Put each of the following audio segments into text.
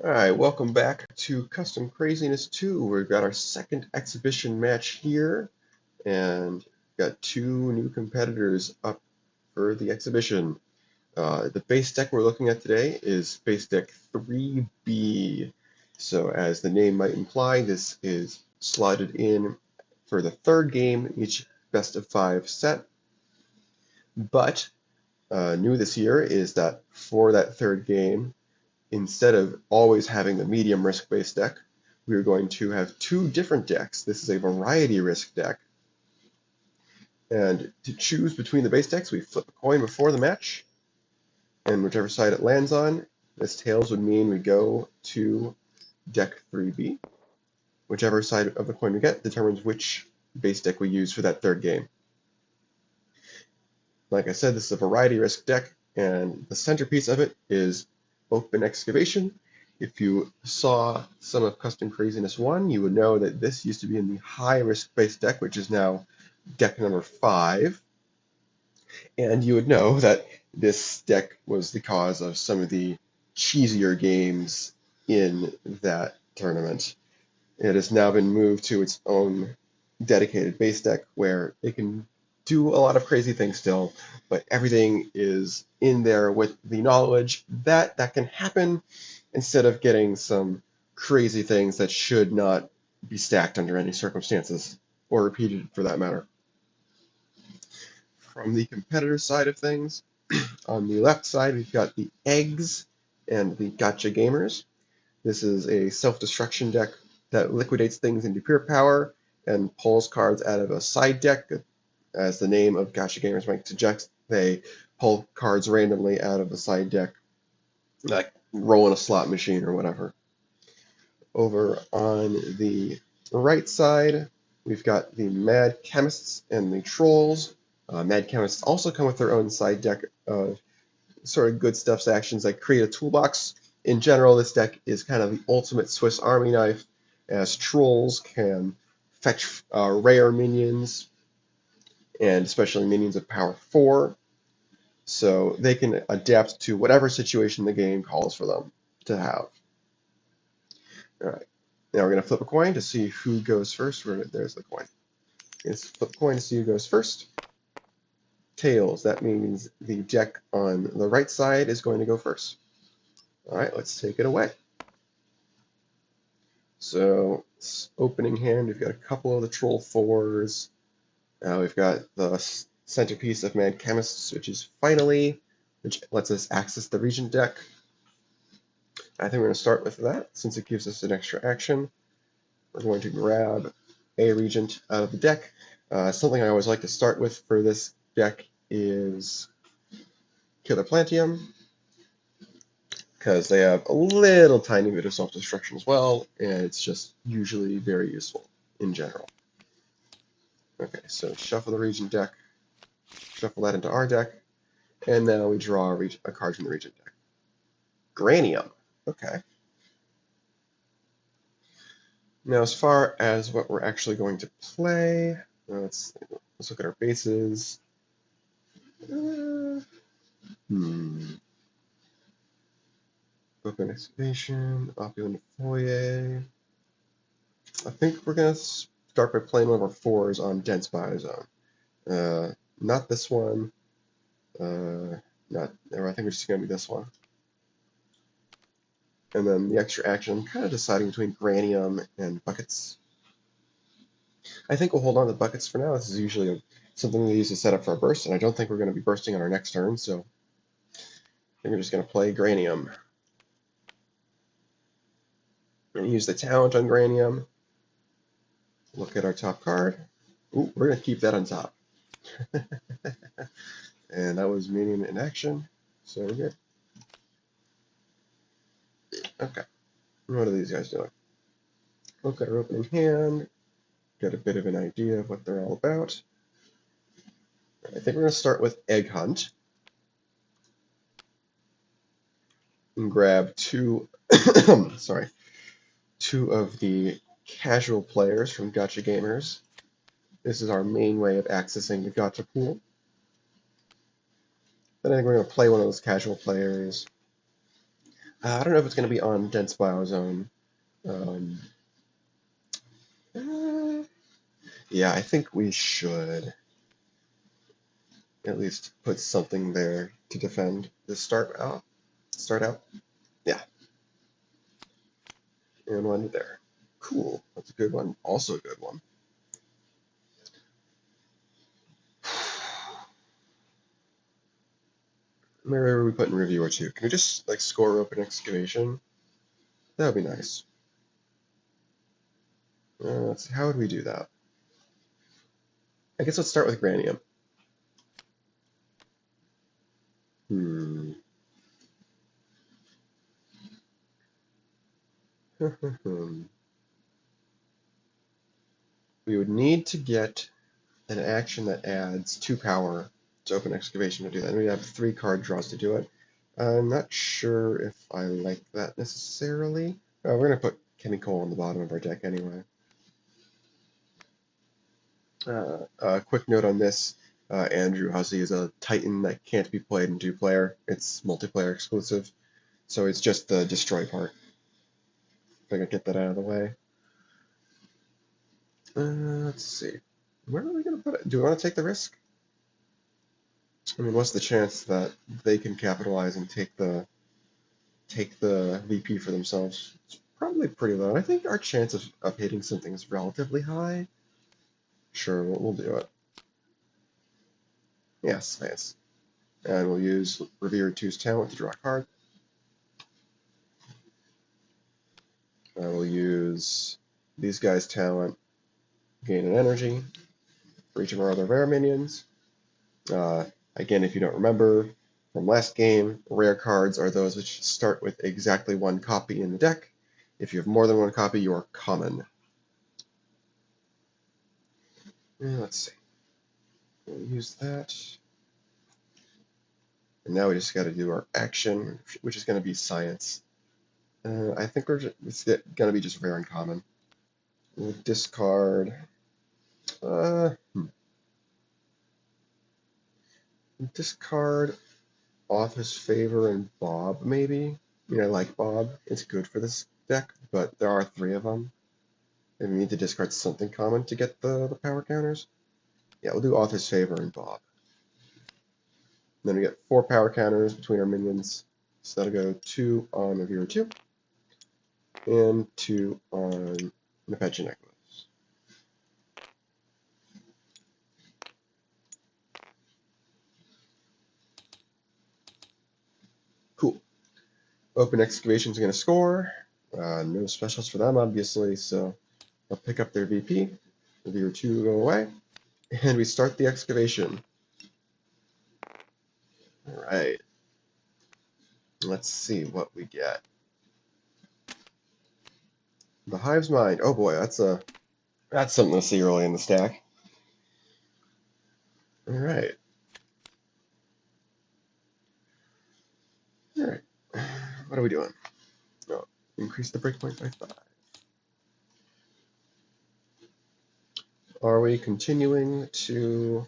Alright, welcome back to Custom Craziness 2. We've got our second exhibition match here, and got two new competitors up for the exhibition. The base deck we're looking at today is base deck 3B. So as the name might imply, this is slotted in for the third game, each best of 5 set. But new this year is that for that third game, instead of always having the medium risk base deck, we are going to have two different decks. This is a variety risk deck. And to choose between the base decks, we flip a coin before the match, and whichever side it lands on, this tails would mean we go to deck 3B. Whichever side of the coin we get determines which base deck we use for that third game. Like I said, this is a variety risk deck, and the centerpiece of it is open excavation. If you saw some of Custom Craziness 1, you would know that this used to be in the high risk base deck, which is now deck number 5. And you would know that this deck was the cause of some of the cheesier games in that tournament. It has now been moved to its own dedicated base deck where it can do a lot of crazy things still, but everything is in there with the knowledge that that can happen instead of getting some crazy things that should not be stacked under any circumstances, or repeated for that matter. From the competitor side of things, on the left side we've got the Eggs and the Gacha Gamers. This is a self-destruction deck that liquidates things into pure power and pulls cards out of a side deck. As the name of Gacha Gamers might suggest, they pull cards randomly out of the side deck, like rolling a slot machine or whatever. Over on the right side, we've got the Mad Chemists and the Trolls. Mad Chemists also come with their own side deck of sort of good stuff's actions like create a toolbox. In general, this deck is kind of the ultimate Swiss Army knife, as Trolls can fetch rare minions, and especially minions of power 4, so they can adapt to whatever situation the game calls for them to have. Alright, now we're going to flip a coin to see who goes first. There's the coin. Let's flip a coin to see who goes first. Tails, that means the deck on the right side is going to go first. Alright, let's take it away. So, opening hand, we've got a couple of the Troll 4s. We've got the centerpiece of Mad Chemists, which is Finally, which lets us access the Regent deck. I think we're going to start with that, since it gives us an extra action. We're going to grab a Regent out of the deck. Something I always like to start with for this deck is Killer Plantium, because they have a little tiny bit of self-destruction as well, and it's just usually very useful in general. Okay, so shuffle the Regent deck, shuffle that into our deck, and now we draw a card from the Regent deck. Granium. Okay. Now, as far as what we're actually going to play, let's look at our bases. Open Excavation, Opulent Foyer. I think we're going to start by playing one of our 4s on Dense Biozone. Not this one. I think we're just going to be this one. And then the extra action, I'm kind of deciding between Granium and Buckets. I think we'll hold on to Buckets for now. This is usually something we use to set up for a burst, and I don't think we're going to be bursting on our next turn, so I think we're just going to play Granium. And use the talent on Granium. Look at our top card. Ooh, we're going to keep that on top. And that was Minion in action, so we're good. Okay, what are these guys doing? Look at our opening hand, get a bit of an idea of what they're all about. I think we're going to start with Egg Hunt. And grab two of the casual players from Gacha Gamers. This is our main way of accessing the Gacha pool. Then I think we're going to play one of those casual players. I don't know if it's going to be on Dense Biozone. Um, uh, yeah, I think we should at least put something there to defend the start out. Start out. Yeah, and one there. Cool. That's a good one. Also a good one. Where are we putting reviewer two? Can we just like score open excavation? That would be nice. Let's see, how would we do that? I guess let's start with Granium. Hmm. We would need to get an action that adds 2 power to open excavation to do that. And we have 3 card draws to do it. I'm not sure if I like that necessarily. We're going to put Chemical on the bottom of our deck anyway. A quick note on this. Andrew Hussey is a Titan that can't be played in 2-player. It's multiplayer exclusive. So it's just the destroy part. If I could get that out of the way. Let's see. Where are we going to put it? Do we want to take the risk? I mean, what's the chance that they can capitalize and take the VP for themselves? It's probably pretty low. I think our chance of hitting something is relatively high. Sure, we'll do it. Yes, nice. And we'll use Revere 2's talent to draw a card. We'll use these guys' talent, gain an energy for each of our other rare minions. Again, if you don't remember from last game, rare cards are those which start with exactly 1 copy in the deck. If you have more than 1 copy, you are common. Let's see. We'll use that. And now we just got to do our action, which is going to be science. I think it's going to be just rare and common. We'll discard. Uh, hmm. Discard Office Favor and Bob, maybe. I mean, I like Bob. It's good for this deck, but there are 3 of them. And we need to discard something common to get the power counters. Yeah, we'll do Office Favor and Bob. And then we get 4 power counters between our minions. So that'll go 2 on Revere 2 and 2 on Nepetcha Necklace. Cool. Open Excavation is going to score. No specials for them, obviously, so I'll pick up their VP. Revere 2 go away. And we start the excavation. Alright. Let's see what we get. The Hive's Mind. Oh boy, that's something to see early in the stack. Alright. Alright. What are we doing? Oh, increase the breakpoint by 5. Are we continuing to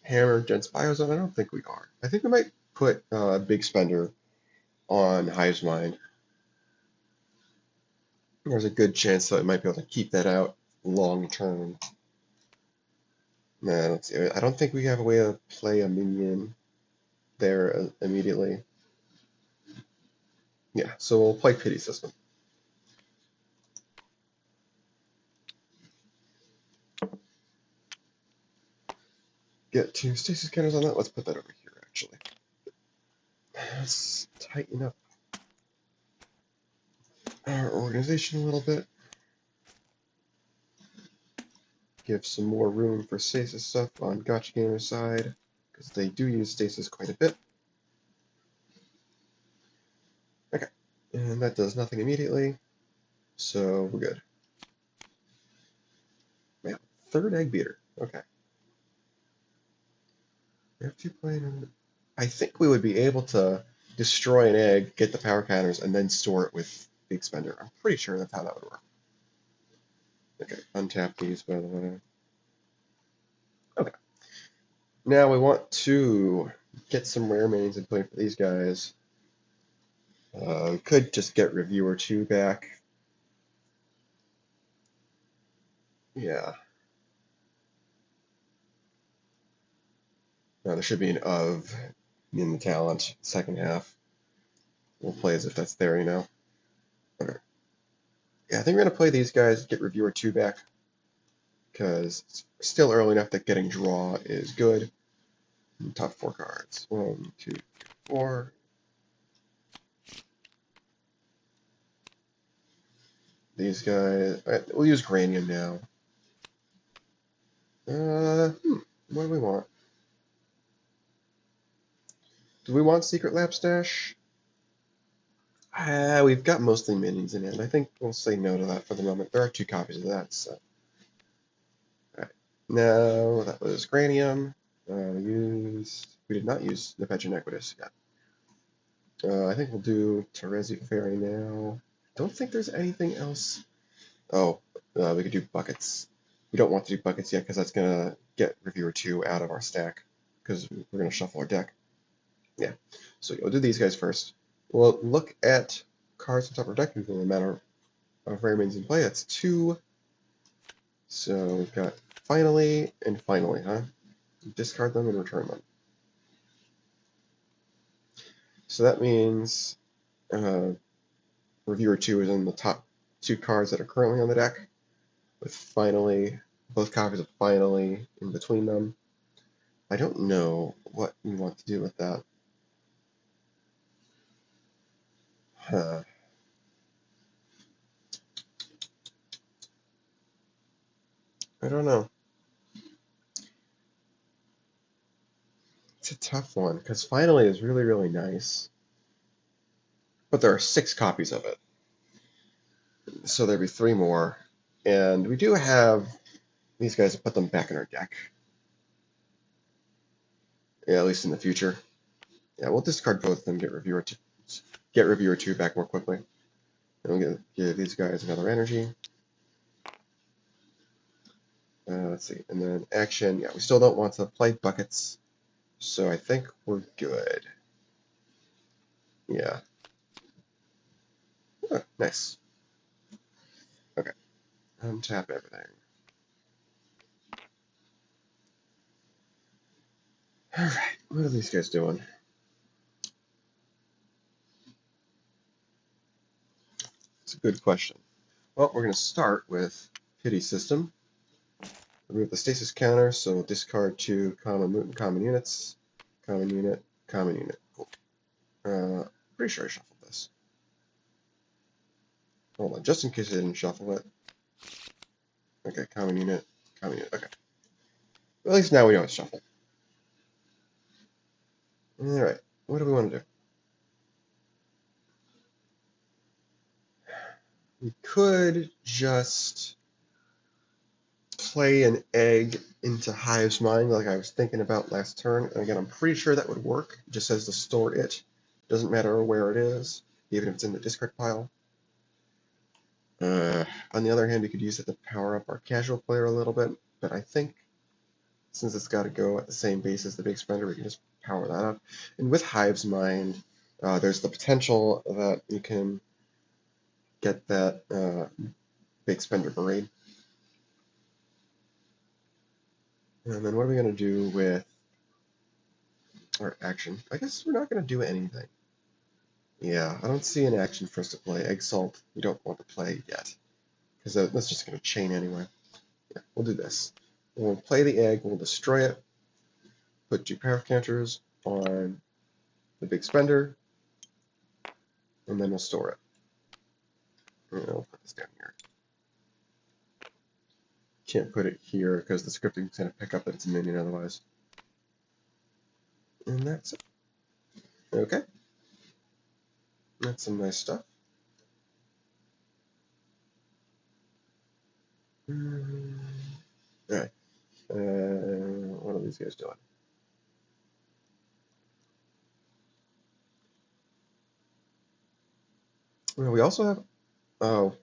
hammer Dense Biozone? I don't think we are. I think we might put Big Spender on Hive's Mind. There's a good chance that we might be able to keep that out long term. Nah, let's see. I don't think we have a way to play a minion there immediately. Yeah, so we'll play Pity System. Get 2 stasis counters on that. Let's put that over here, actually. Let's tighten up our organization a little bit. Give some more room for stasis stuff on Gacha Gamers' side, because they do use stasis quite a bit. Okay, and that does nothing immediately, so we're good. Man, 3rd Egg Beater. Okay. We have 2 playing. I think we would be able to destroy an egg, get the power counters, and then store it with the expander. I'm pretty sure that's how that would work. Okay, untap these, by the way. Okay. Now we want to get some rare mains and play for these guys. We could just get Reviewer 2 back. Yeah. There should be an of in the talent second half. We'll play as if that's there, you know. Okay. Yeah, I think we're gonna play these guys, get Reviewer 2 back, because it's still early enough that getting draw is good. Top 4 cards. 1, 2, 4. These guys. We'll use Granium now. What do we want? Do we want Secret Lab Stash? We've got mostly minions in it. I think we'll say no to that for the moment. There are 2 copies of that, so. Alright. Now, that was Granium. We did not use Nepetran Equitus yet. I think we'll do Terezi Fairy now. Don't think there's anything else. Oh, we could do Buckets. We don't want to do Buckets yet because that's going to get Reviewer 2 out of our stack because we're going to shuffle our deck. Yeah, so we'll do these guys first. We'll look at cards on top of our deck in the matter of rare means in play. That's 2. So we've got Finally and Finally, huh? Discard them and return them. So that means Reviewer 2 is in the top 2 cards that are currently on the deck, with Finally, both copies of Finally in between them. I don't know what we want to do with that. Huh. I don't know. It's a tough one, because Finally is really, really nice. But there are 6 copies of it. So there'd be 3 more. And we do have these guys to put them back in our deck. Yeah, at least in the future. Yeah, we'll discard both of them, get Reviewer 2 back more quickly. And we'll give these guys another energy. Let's see, and then action, yeah, we still don't want to play Buckets, so I think we're good. Yeah. Oh, nice. Okay. Untap everything. Alright, what are these guys doing? It's a good question. Well, we're going to start with Pity System. Remove the stasis counter, so discard 2 common mutant common units. Common unit, common unit. Cool. Pretty sure I shuffled this. Hold on, just in case I didn't shuffle it. Okay, common unit, okay. Well, at least now we know it's shuffled. Alright, what do we want to do? We could just play an egg into Hive's Mind like I was thinking about last turn. And again, I'm pretty sure that would work. It just says to store it. Doesn't matter where it is, even if it's in the discard pile. On the other hand, we could use it to power up our casual player a little bit, but I think since it's got to go at the same base as the big spender, we can just power that up. And with Hive's Mind, there's the potential that you can get that big spender parade. And then what are we going to do with our action? I guess we're not going to do anything. Yeah, I don't see an action for us to play. Egg Salt, we don't want to play yet. Because that's just going to chain anyway. Yeah, we'll do this. We'll play the egg, we'll destroy it, put 2 power counters on the big spender, and then we'll store it. And I'll put this down here. Can't put it here because the scripting's going to pick up that it's a minion otherwise. And that's it. Okay. That's some nice stuff. Alright. What are these guys doing? Well, we also have. Oh,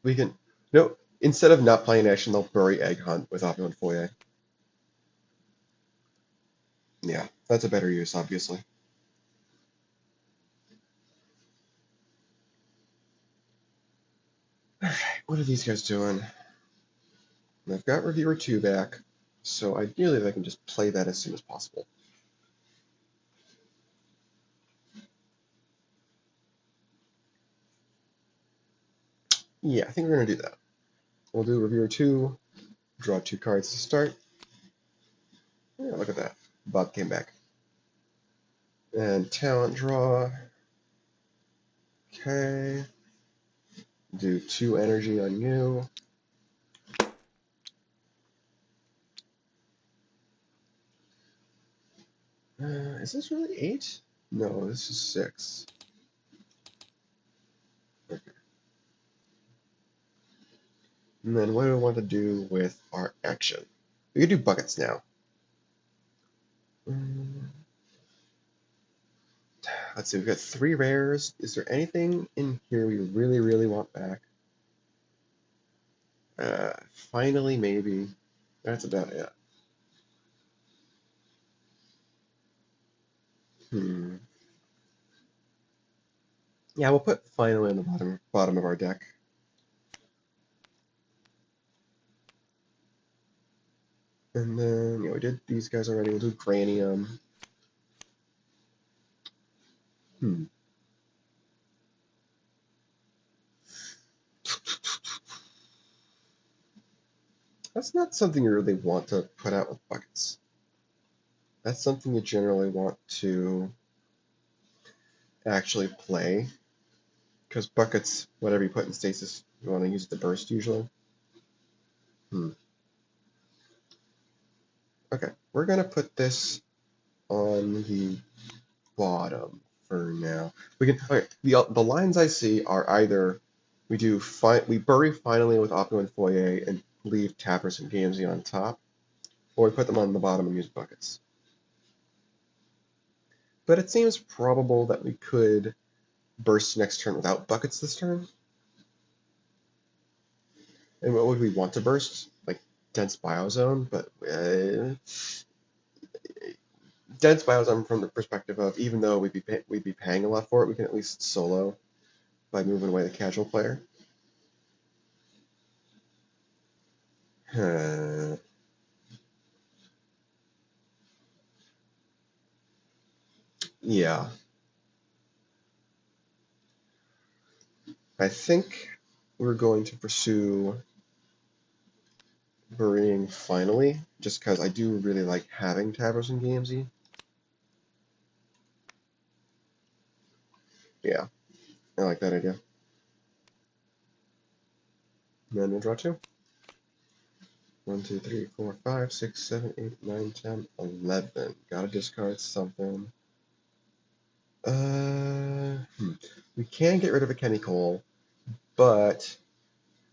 we can. No, instead of not playing action, they'll bury Egg Hunt with Opulent Foyer. Yeah, that's a better use, obviously. Alright, what are these guys doing? I've got Reviewer 2 back, so ideally I can just play that as soon as possible. Yeah, I think we're going to do that. We'll do Reviewer 2, draw 2 cards to start. Yeah, look at that. Bob came back. And talent draw. Okay. Do 2 energy on you. Is this really 8? No, this is 6. Okay. And then what do I want to do with our action? We can do buckets now. Let's see, we've got 3 rares. Is there anything in here we really, really want back? Finally, maybe. That's about it. Yeah, we'll put finally in the bottom of our deck. And then, we did these guys already. We'll do Granium. That's not something you really want to put out with buckets. That's something you generally want to actually play. Because buckets, whatever you put in stasis, you want to use it to burst usually. Okay, we're going to put this on the bottom for now. We can. Okay, the lines I see are either we bury finally with Oppo and Foyer and leave Tappers and Gamesy on top, or we put them on the bottom and use buckets. But it seems probable that we could burst next turn without buckets this turn. And what would we want to burst? Like Dense Biozone, but Dense Biozone from the perspective of even though we'd be paying a lot for it, we can at least solo by moving away the casual player. Yeah. I think we're going to pursue burying finally, just because I do really like having Tavros and Gamesy. Yeah, I like that idea. And then we'll draw 2. 1, 2, 3, 4, 5, 6, 7, 8, 9, 10, 11. Gotta discard something. We can get rid of a Kenny Cole, but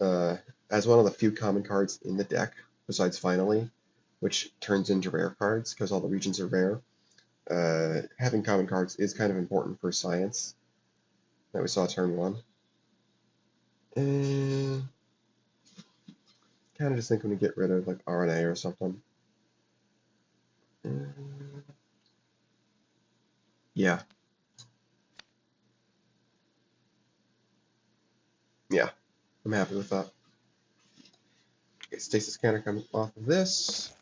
as one of the few common cards in the deck, besides Finally, which turns into rare cards because all the regions are rare, having common cards is kind of important for science that we saw turn 1. And kind of just think when we get rid of like RNA or something. Yeah. Yeah. I'm happy with that. Okay, Stasis Cannon comes off of this.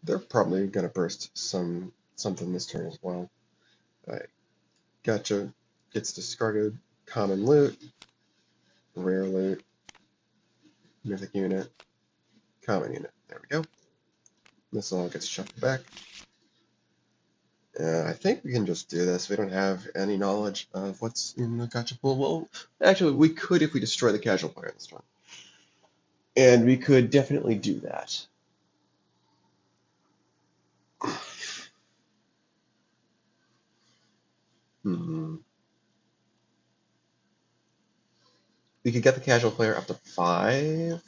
They're probably gonna burst something this turn as well. Alright. Gotcha. Gets discarded. Common loot. Rare loot. Mythic unit. Common unit. There we go. This all gets shuffled back. I think we can just do this. We don't have any knowledge of what's in the gotcha pool. Well, actually, we could if we destroy the casual player this turn. And we could definitely do that. We could get the casual player up to 5.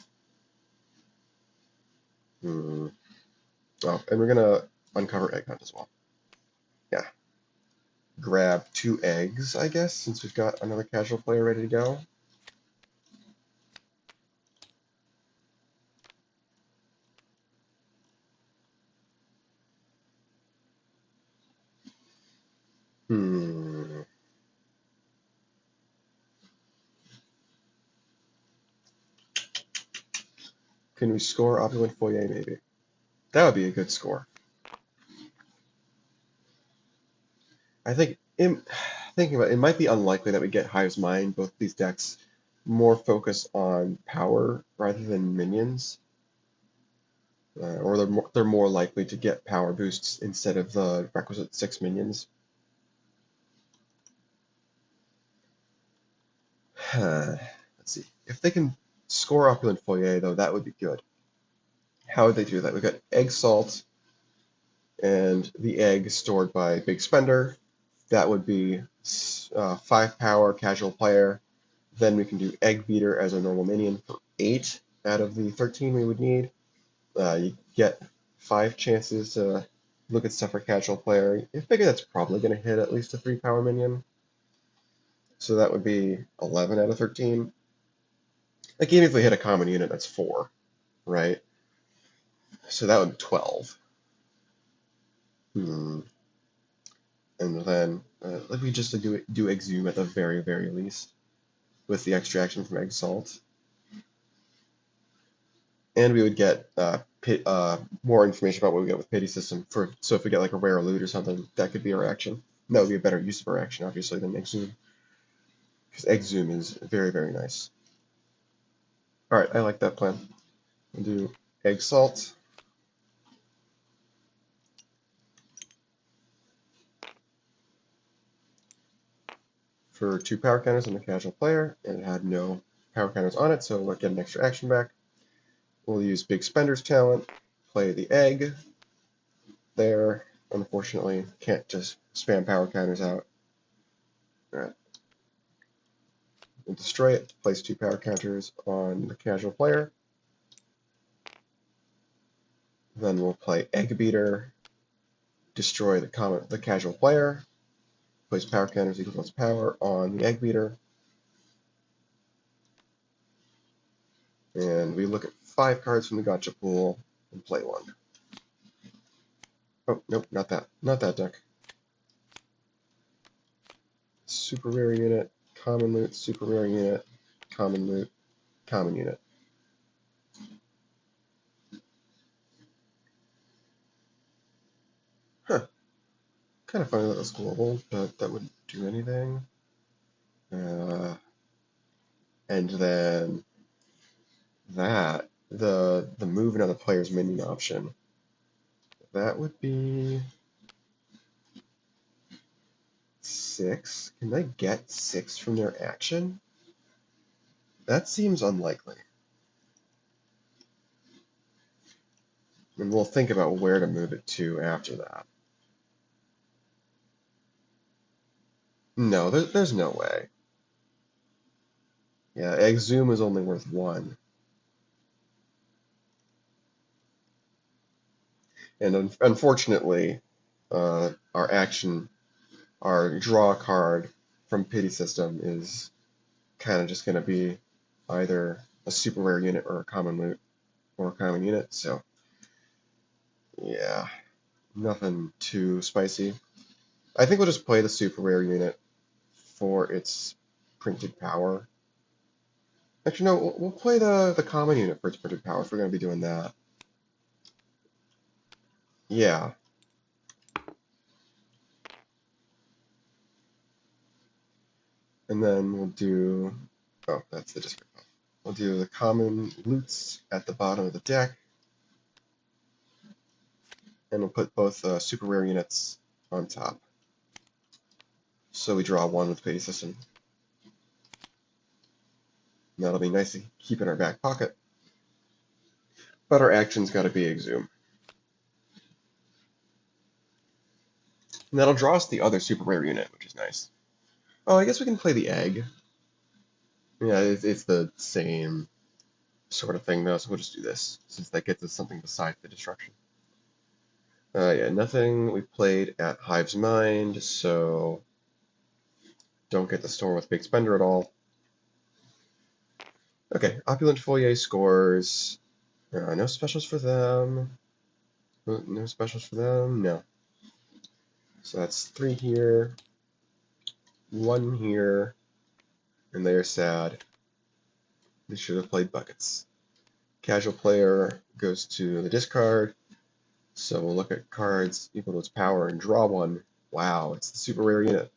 Oh, and we're gonna uncover Egg Hunt as well. Yeah. Grab 2 eggs, I guess, since we've got another casual player ready to go. Can we score Opulent Foyer, maybe? That would be a good score. I think, thinking about it, it might be unlikely that we get Hive's Mind. Both these decks more focus on power rather than minions. Or they're more likely to get power boosts instead of the requisite 6 minions. Let's see. If they can score Opulent Foyer, though, that would be good. How would they do that? We've got Egg Salt and the egg stored by Big Spender. That would be 5 power casual player. Then we can do Egg Beater as a normal minion for 8 out of the 13 we would need. You get 5 chances to look at stuff for casual player. I figure that's probably going to hit at least a 3 power minion. So that would be 11 out of 13. Like, even if we hit a common unit, that's 4, right? So that would be 12. And then let me just do Exhume at the very, very least with the extraction from Egg Salt. And we would get more information about what we get with Pity System. So if we get like a rare loot or something, that could be our action. That would be a better use of our action, obviously, than Exhume. Because Exhume is very, very nice. Alright, I like that plan. We'll do Egg Salt. For 2 power counters on the casual player, and it had no power counters on it, so we'll get an extra action back. We'll use Big Spender's talent, play the egg there. Unfortunately, can't just spam power counters out. Alright. We'll destroy it, place 2 power counters on the casual player. Then we'll play Egg Beater, destroy the casual player, place power counters equal to its power on the Egg Beater. And we look at 5 cards from the Gacha pool and play 1. Oh, nope, not that. Not that deck. Super rare unit, common loot, super rare unit, common loot, common unit. Huh. Kind of funny that was global, but that wouldn't do anything. And then the move another player's minion option. That would be 6. Can they get 6 from their action? That seems unlikely. And we'll think about where to move it to after that. No, there's no way. Yeah, Exhume is only worth 1. And unfortunately, our draw card from Pity System is kind of just going to be either a super rare unit or a common loot or a common unit. So, yeah, nothing too spicy. I think we'll just play the super rare unit for its printed power. Actually, no, we'll play the common unit for its printed power if we're going to be doing that. Yeah. And then we'll do... Oh, that's the discard. We'll do the common loots at the bottom of the deck. And we'll put both super rare units on top. So we draw 1 with Pity System. And that'll be nice to keep in our back pocket. But our action's got to be Exhume. And that'll draw us the other super rare unit, which is nice. Oh, I guess we can play the egg. Yeah, it's the same sort of thing, though, so we'll just do this, since that gets us something besides the destruction. Yeah, nothing we played at Hive's Mind, so don't get the store with Big Spender at all. Okay, Opulent Foyer scores. No specials for them. No specials for them, no. So that's 3 here, 1 here, and they're sad. They should have played buckets. Casual player goes to the discard, so we'll look at cards equal to its power and draw one. Wow, it's the super rare unit.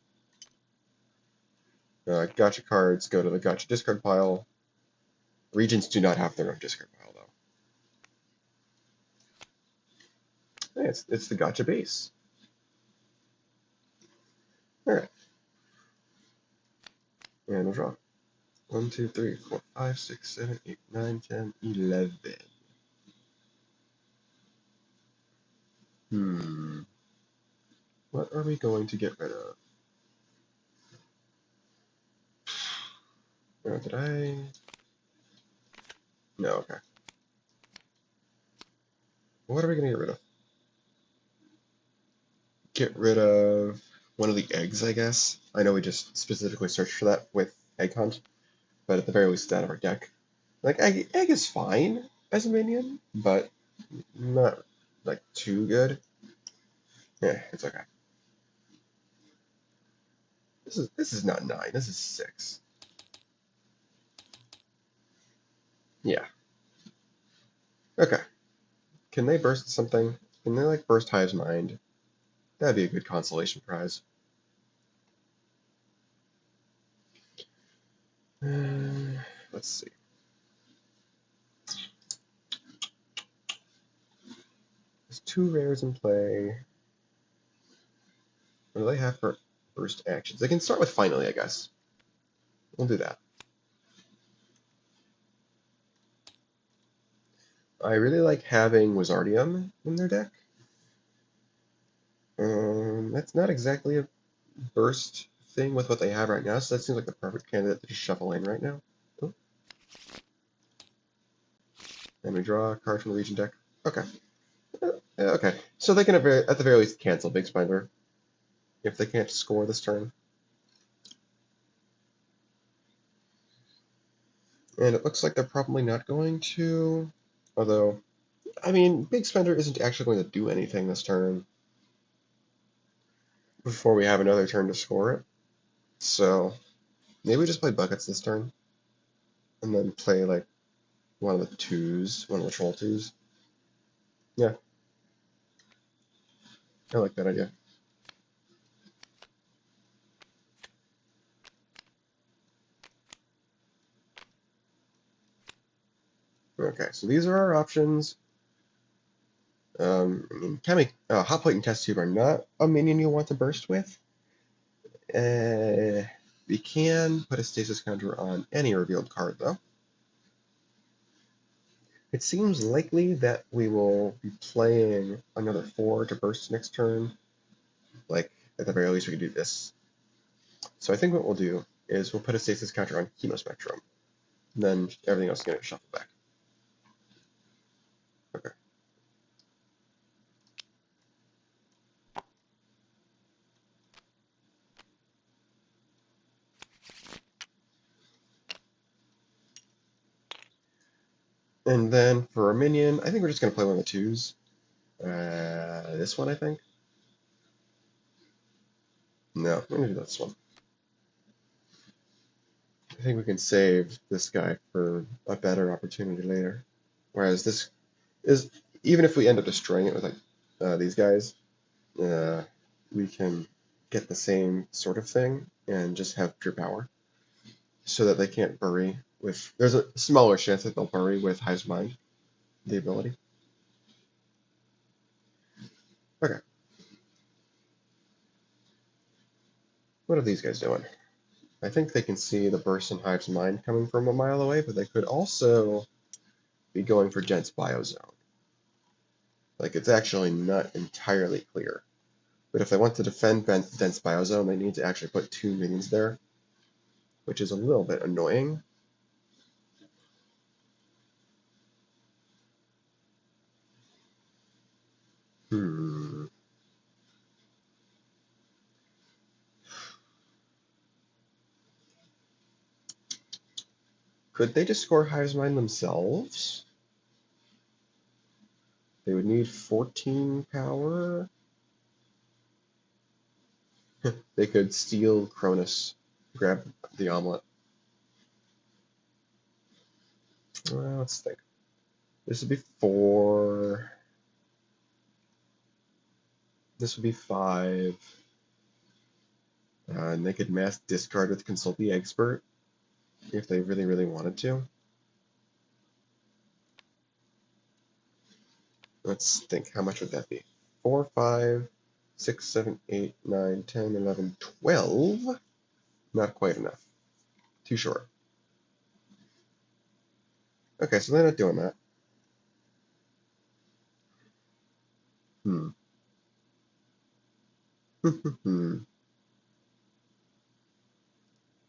Gotcha cards go to the gotcha discard pile. Regents do not have their own discard pile, though. Hey, it's the gotcha base. Alright. And we'll draw. 1, 2, 3, 4, 5, 6, 7, 8, 9, 10, 11. What are we going to get rid of? Did I? No, okay. What are we going to get rid of? Get rid of one of the eggs, I guess. I know we just specifically searched for that with Egg Hunt, but at the very least, out of our deck. Like, egg is fine as a minion, but not, like, too good. Yeah, it's okay. This is not 9, this is 6. Yeah. Okay. Can they burst something? Can they, like, burst Hive's Mind? That'd be a good consolation prize. Let's see. There's 2 rares in play. What do they have for burst actions? They can start with finally, I guess. We'll do that. I really like having Wizardium in their deck. That's not exactly a burst thing with what they have right now, so that seems like the perfect candidate to just shuffle in right now. Oh. And we draw a card from the Region deck. Okay. Okay. So they can at the very least cancel Big Spender if they can't score this turn. And it looks like they're probably not going to. Although, I mean, Big Spender isn't actually going to do anything this turn before we have another turn to score it. So maybe we just play buckets this turn and then play like one of the twos, one of the troll twos. Yeah, I like that idea. Okay, so these are our options. Hot Plate and Test Tube are not a minion you'll want to burst with. We can put a stasis counter on any revealed card, though. It seems likely that we will be playing another 4 to burst next turn. Like, at the very least, we can do this. So I think what we'll do is we'll put a stasis counter on Chemospectrum. Then everything else is going to shuffle back. Okay. And then for a minion, I think we're just going to play one of the twos. This one, I think. No, I'm going to do this one. I think we can save this guy for a better opportunity later. Whereas this is, even if we end up destroying it with like these guys, we can get the same sort of thing and just have pure power, so that they can't bury with. There's a smaller chance that they'll bury with Hive's Mind, the ability. Okay. What are these guys doing? I think they can see the burst in Hive's Mind coming from a mile away, but they could also be going for Dense Biozone. Like, it's actually not entirely clear. But if they want to defend Dense Biozone, they need to actually put 2 minions there, which is a little bit annoying. Hmm. Could they just score Hive's Mind themselves? They would need 14 power. They could steal Cronus, grab the omelet. Well, let's think. This would be 4. This would be 5. And they could mass discard with Consult the Expert if they really, really wanted to. Let's think, how much would that be? 4, 5, 6, 7, 8, 9, 10, 11, 12. Not quite enough. Too short. Okay, so they're not doing that. Hmm.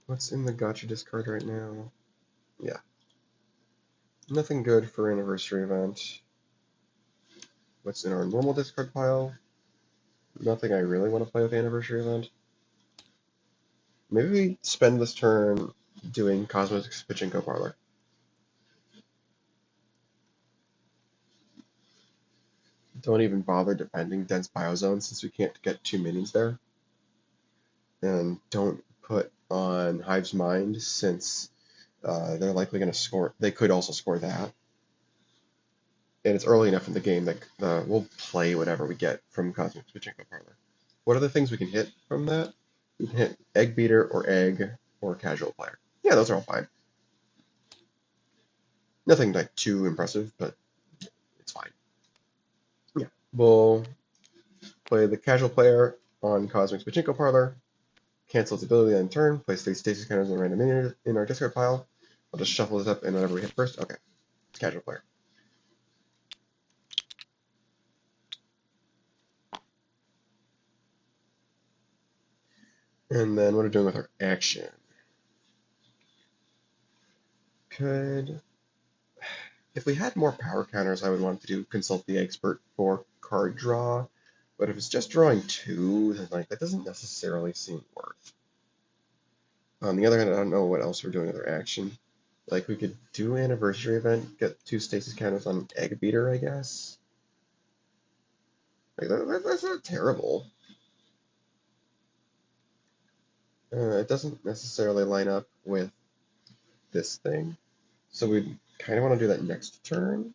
What's in the Gacha discard right now? Yeah. Nothing good for anniversary event. What's in our normal discard pile? Nothing I really want to play with anniversary event. Maybe we spend this turn doing Cosmetics Pachinko Parlor. Don't even bother defending Dense Biozone since we can't get 2 minions there. And don't put on Hive's Mind since they're likely going to score. They could also score that. And it's early enough in the game that we'll play whatever we get from Cosmic Pachinko Parlor. What are the things we can hit from that? We can hit Egg Beater or Egg or Casual Player. Yeah, those are all fine. Nothing like too impressive, but it's fine. Yeah, we'll play the Casual Player on Cosmic Pachinko Parlor. Cancel its ability on turn. Place 3 stasis counters on a random minion in our discard pile. I'll just shuffle this up and whatever we hit first. Okay, it's Casual Player. And then what are we doing with our action? Could, if we had more power counters, I would want to do Consult the Expert for card draw. But if it's just drawing 2, then like that doesn't necessarily seem worth. On the other hand, I don't know what else we're doing with our action. Like we could do anniversary event, get 2 stasis counters on Egg Beater, I guess. Like that's not terrible. It doesn't necessarily line up with this thing, so we kind of want to do that next turn.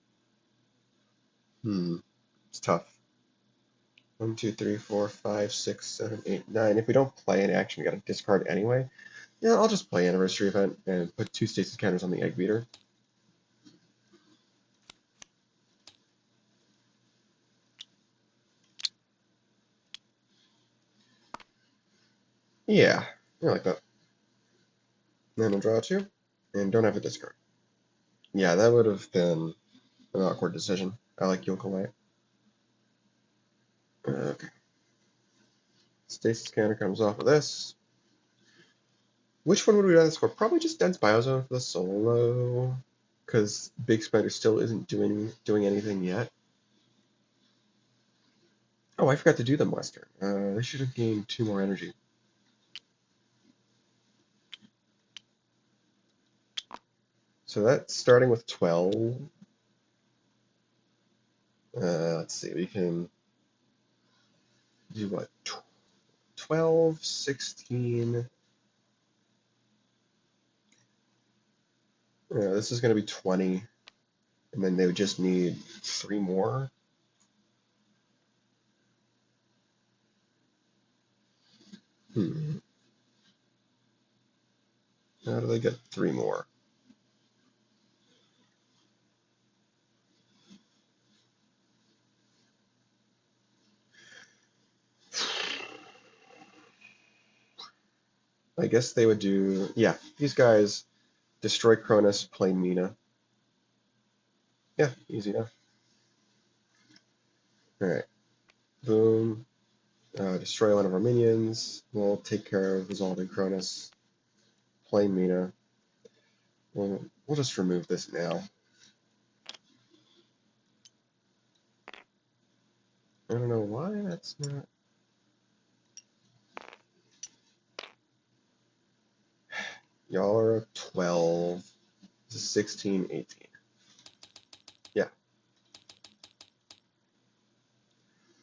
It's tough. 1, 2, 3, 4, 5, 6, 7, 8, 9. If we don't play any action, we gotta discard anyway. Yeah, I'll just play anniversary event and put 2 stasis counters on the Egg Beater. Yeah, I like that. Then I'll draw 2, and don't have a discard. Yeah, that would have been an awkward decision. I like Yoko Light. Okay. Stasis counter comes off of this. Which one would we rather score? Probably just Dense Biozone for the solo, because Big Spider still isn't doing anything yet. Oh, I forgot to do them last turn. They should have gained 2 more energy. So that's starting with 12. Let's see, we can do what? 12, 16. This is going to be 20. And then they would just need 3 more. Hmm. How do they get 3 more? I guess they would do, yeah, these guys destroy Cronus, play Mina. Yeah, easy enough. Alright, boom. Destroy one of our minions. We'll take care of resolving Cronus. Play Mina. We'll just remove this now. I don't know why that's not. Y'all are a 12. This is 16, 18. Yeah.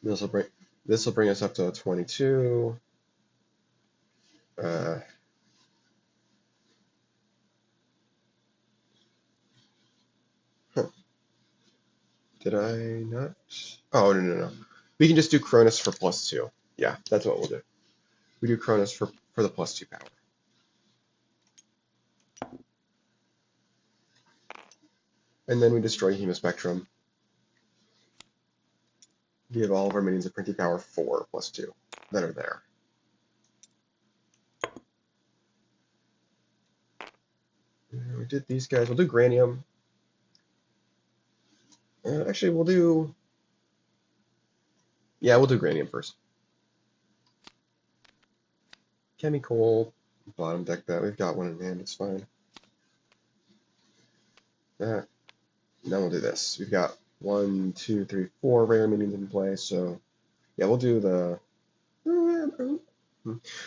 This will bring us up to a 22. Uh, huh. Did I not? Oh, no, no, no. We can just do Cronus for +2. Yeah, that's what we'll do. We do Cronus for the +2 power. And then we destroy Hemaspectrum. Give all of our minions a printing power 4 +2 that are there. We did these guys. We'll do Granium. Actually, we'll do... Yeah, we'll do Granium first. Chemical. Bottom deck that. We've got one in hand. It's fine. Now we'll do this. We've got 1, 2, 3, 4 rare minions in play, so... Yeah, we'll do the...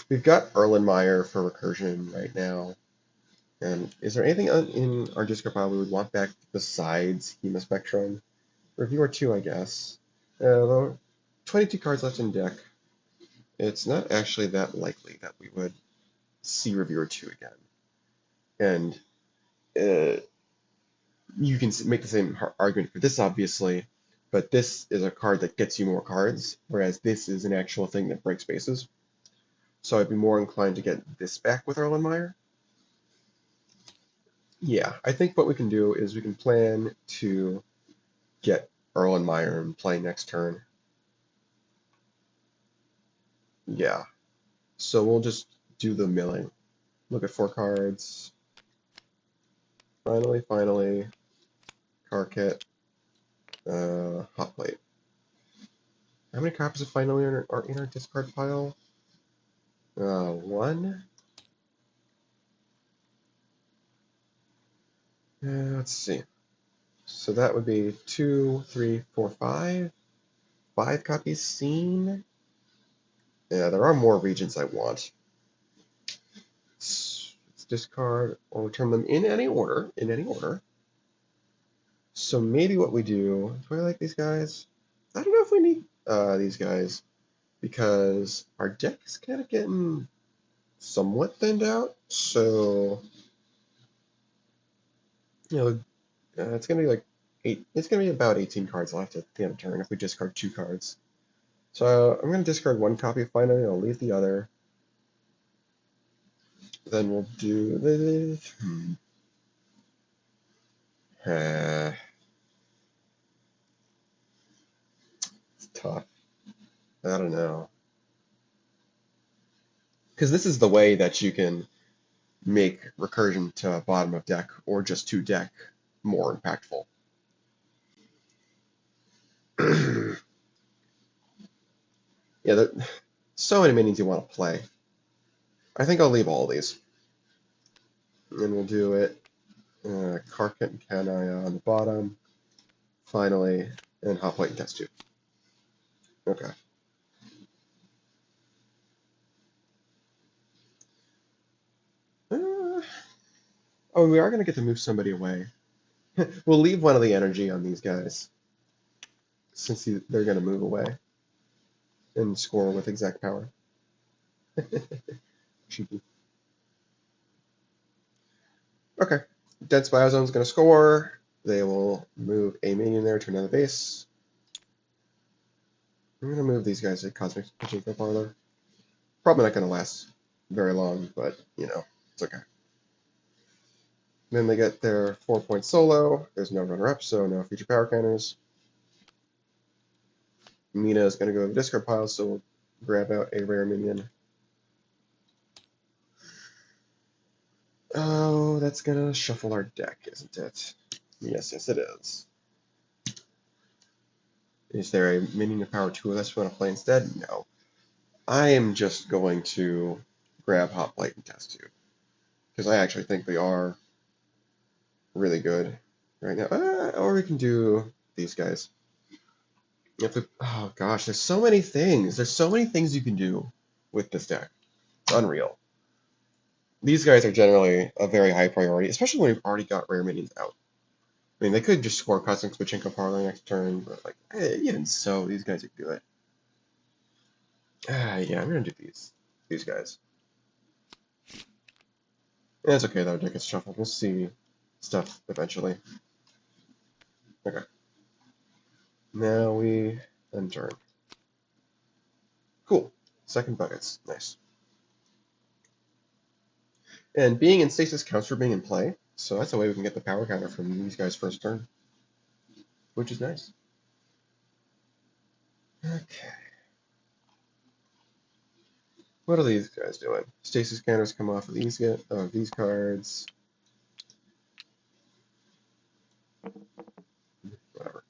We've got Erlenmeyer for recursion right now. And is there anything in our discard pile we would want back besides Hemaspectrum? Reviewer 2, I guess. 22 cards left in deck. It's not actually that likely that we would see Reviewer 2 again. And you can make the same argument for this, obviously, but this is a card that gets you more cards, whereas this is an actual thing that breaks bases. So I'd be more inclined to get this back with Erlenmeyer. Yeah, I think what we can do is we can plan to get Erlenmeyer and play next turn. Yeah. So we'll just do the milling. Look at 4 cards. Finally. Car kit. Hot plate. How many copies of Finally are in our discard pile? 1. Let's see. So that would be 2, 3, 4, 5. 5 copies seen. Yeah, there are more Reagents I want. Let's discard or return them in any order. So maybe what we do I like these guys? I don't know if we need these guys because our deck is kind of getting somewhat thinned out. So it's gonna be like 8. It's gonna be about 18 cards left at the end of turn if we discard 2 cards. So I'm gonna discard 1 copy of Finally. I'll leave the other. Then we'll do this. It's tough. I don't know. Because this is the way that you can make recursion to bottom of deck or just to deck more impactful. Yeah, so many minions you want to play. I think I'll leave all these. And we'll do it. Karkit and Kanaya on the bottom. Finally, and Hot Plate and Test Tube. Okay. Oh, we are going to get to move somebody away. We'll leave one of the energy on these guys, since they're going to move away and score with exact power. Cheeky. Okay. Dense Biozone's going to score. They will move a minion there to another base. I'm going to move these guys to Cosmic Pachinko Parlor. Probably not going to last very long, but, it's okay. Then they get their 4-point solo. There's no runner-up, so no future power counters. Mina is going to go to the discard pile, so we'll grab out a rare minion. Oh, that's going to shuffle our deck, isn't it? Yes, it is. Is there a minion of power 2 of us we want to play instead? No. I am just going to grab Hot Plate and Test Tube, because I actually think they are really good right now. Or we can do these guys. Oh gosh, there's so many things. There's so many things you can do with this deck. It's unreal. These guys are generally a very high priority, especially when we've already got rare minions out. I mean, they could just score Cosmic Pachinko Parlor next turn, but even so, these guys are good. Yeah, I'm gonna do these guys. Yeah, it's okay though, deck gets shuffled. We'll see stuff eventually. Okay. Now we turn. Cool. Second buckets. Nice. And being in stasis counts for being in play, so that's a way we can get the power counter from these guys' first turn, which is nice. Okay. What are these guys doing? Stasis counters come off of these cards. Whatever.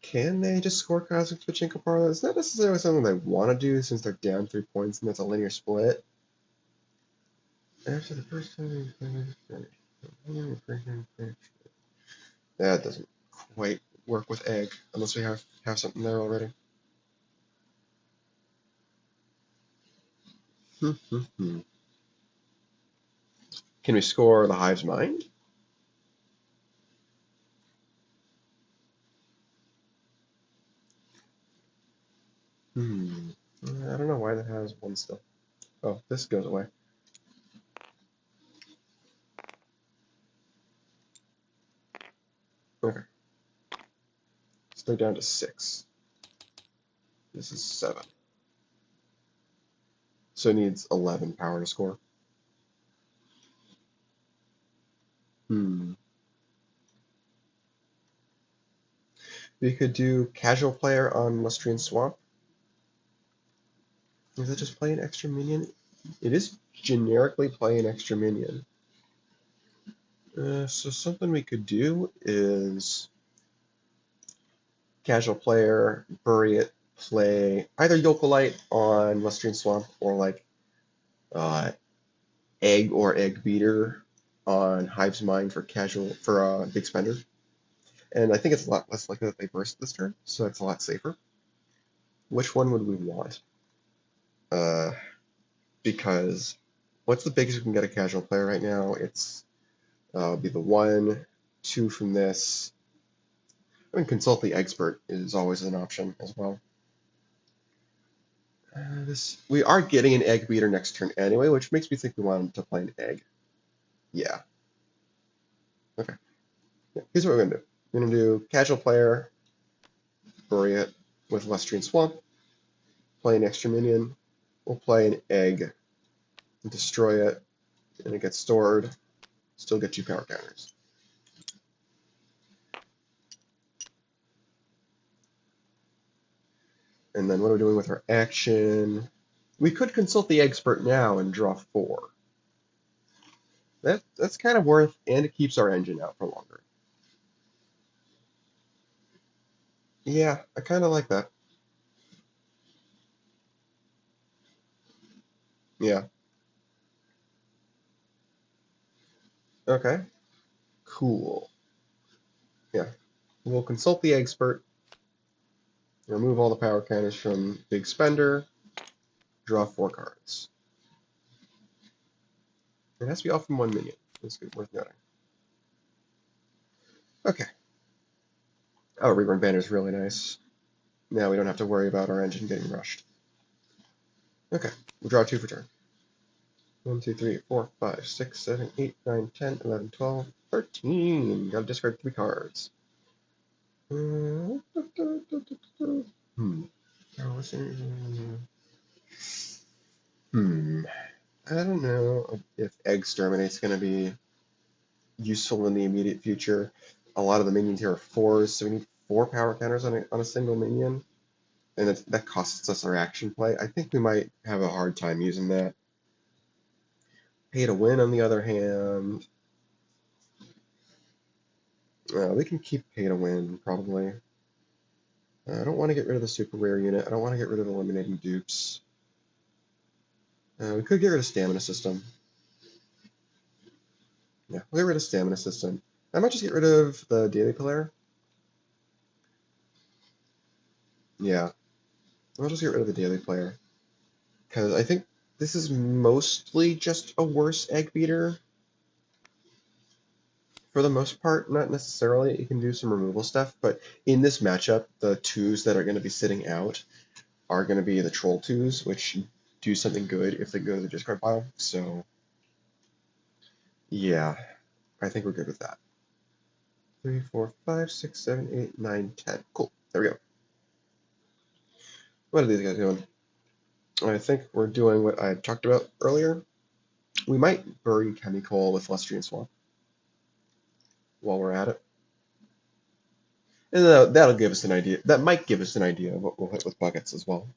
Can they just score Cosmic Pachinko Parlor? It's not necessarily something they want to do since they're down 3 points and that's a linear split. After the first time that doesn't quite work with egg unless we have something there already. Can we score the Hive's Mind? I don't know why that has one still. Oh, this goes away. Okay. So down to 6. This is 7. So it needs 11 power to score. We could do Casual Player on Lustrian Swamp. Is it just play an extra minion? It is generically play an extra minion. So something we could do is Casual Player, bury it, play either Yokolite on Lustrian Swamp or like Egg or Egg Beater on Hive's Mind for Big Spender. And I think it's a lot less likely that they burst this turn, so it's a lot safer. Which one would we want? Because what's the biggest we can get a Casual Player right now? It's be the 1, 2 from this. I mean, Consult the Expert is always an option as well. We are getting an Egg Beater next turn anyway, which makes me think we want to play an Egg. Yeah. Okay. Yeah. Here's what we're gonna do. We're gonna do Casual Player, bury it with Lustrian Swamp, play an extra minion. We'll play an Egg, and destroy it, and it gets stored. Still get 2 power counters. And then what are we doing with our action? We could consult the expert now and draw 4. That's kind of worth, and it keeps our engine out for longer. Yeah, I kind of like that. Yeah. Okay. Cool. Yeah. We'll consult the expert, remove all the power counters from Big Spender, draw 4 cards. It has to be all from 1 minion. That's good, worth noting. Okay. Oh, Reborn Banner is really nice. Now we don't have to worry about our engine getting rushed. Okay, we'll draw 2 for turn. 1, 2, 3, 4, 5, 6, 7, 8, 9, 10, 11, 12, 13. Gotta discard 3 cards. Hmm. I don't know if Exterminate's gonna be useful in the immediate future. A lot of the minions here are 4s, so we need 4 power counters on a single minion. And that costs us our action play. I think we might have a hard time using that. Pay to win, on the other hand, we can keep pay to win, probably. I don't want to get rid of the super rare unit. I don't want to get rid of eliminating dupes. We could get rid of stamina system. Yeah, we'll get rid of stamina system. I might just get rid of the daily player. Yeah, I'll just get rid of the daily player. Because I think this is mostly just a worse egg beater. For the most part, not necessarily. It can do some removal stuff, but in this matchup, the 2s that are going to be sitting out are going to be the troll 2s, which do something good if they go to the discard pile. So, yeah, I think we're good with that. 3, 4, 5, 6, 7, 8, 9, 10. Cool. There we go. What are these guys doing? I think we're doing what I talked about earlier. We might bury Chemical with Lustrian Swamp while we're at it. And that'll give us an idea. That might give us an idea of what we'll hit with buckets as well.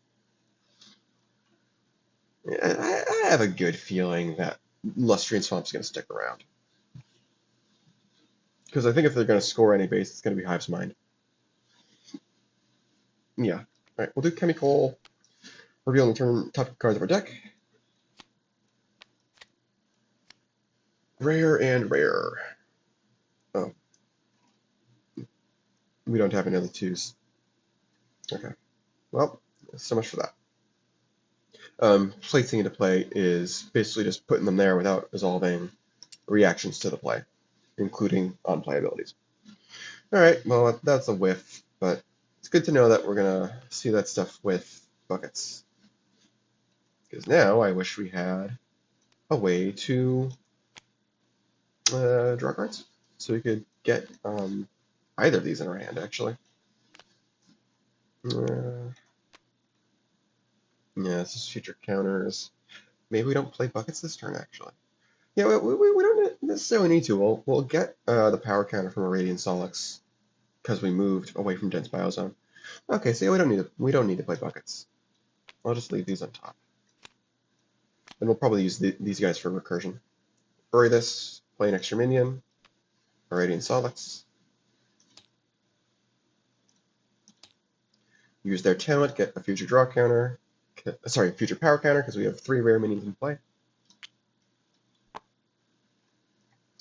I have a good feeling that Lustrian Swamp's going to stick around. Because I think if they're going to score any base, it's going to be Hive's Mind. Yeah. Alright, we'll do Chemical, revealing the turn top cards of our deck. Rare and rare. Oh. We don't have any other twos. Okay. Well, so much for that. Placing into play is basically just putting them there without resolving reactions to the play, including on-play abilities. Alright, well, that's a whiff, but it's good to know that we're going to see that stuff with buckets. Because now I wish we had a way to draw cards. So we could get either of these in our hand, actually. Yeah, this is future counters. Maybe we don't play buckets this turn, actually. Yeah, we don't necessarily need to. We'll get the power counter from a Radiant Solix because we moved away from Dense Biozone. Okay, so yeah, we don't need to play buckets. I'll just leave these on top. And we'll probably use these guys for recursion. Bury this, play an extra minion, a Radiant Solix. Use their talent, get a future draw counter. Sorry, future power counter because we have 3 rare minions in play.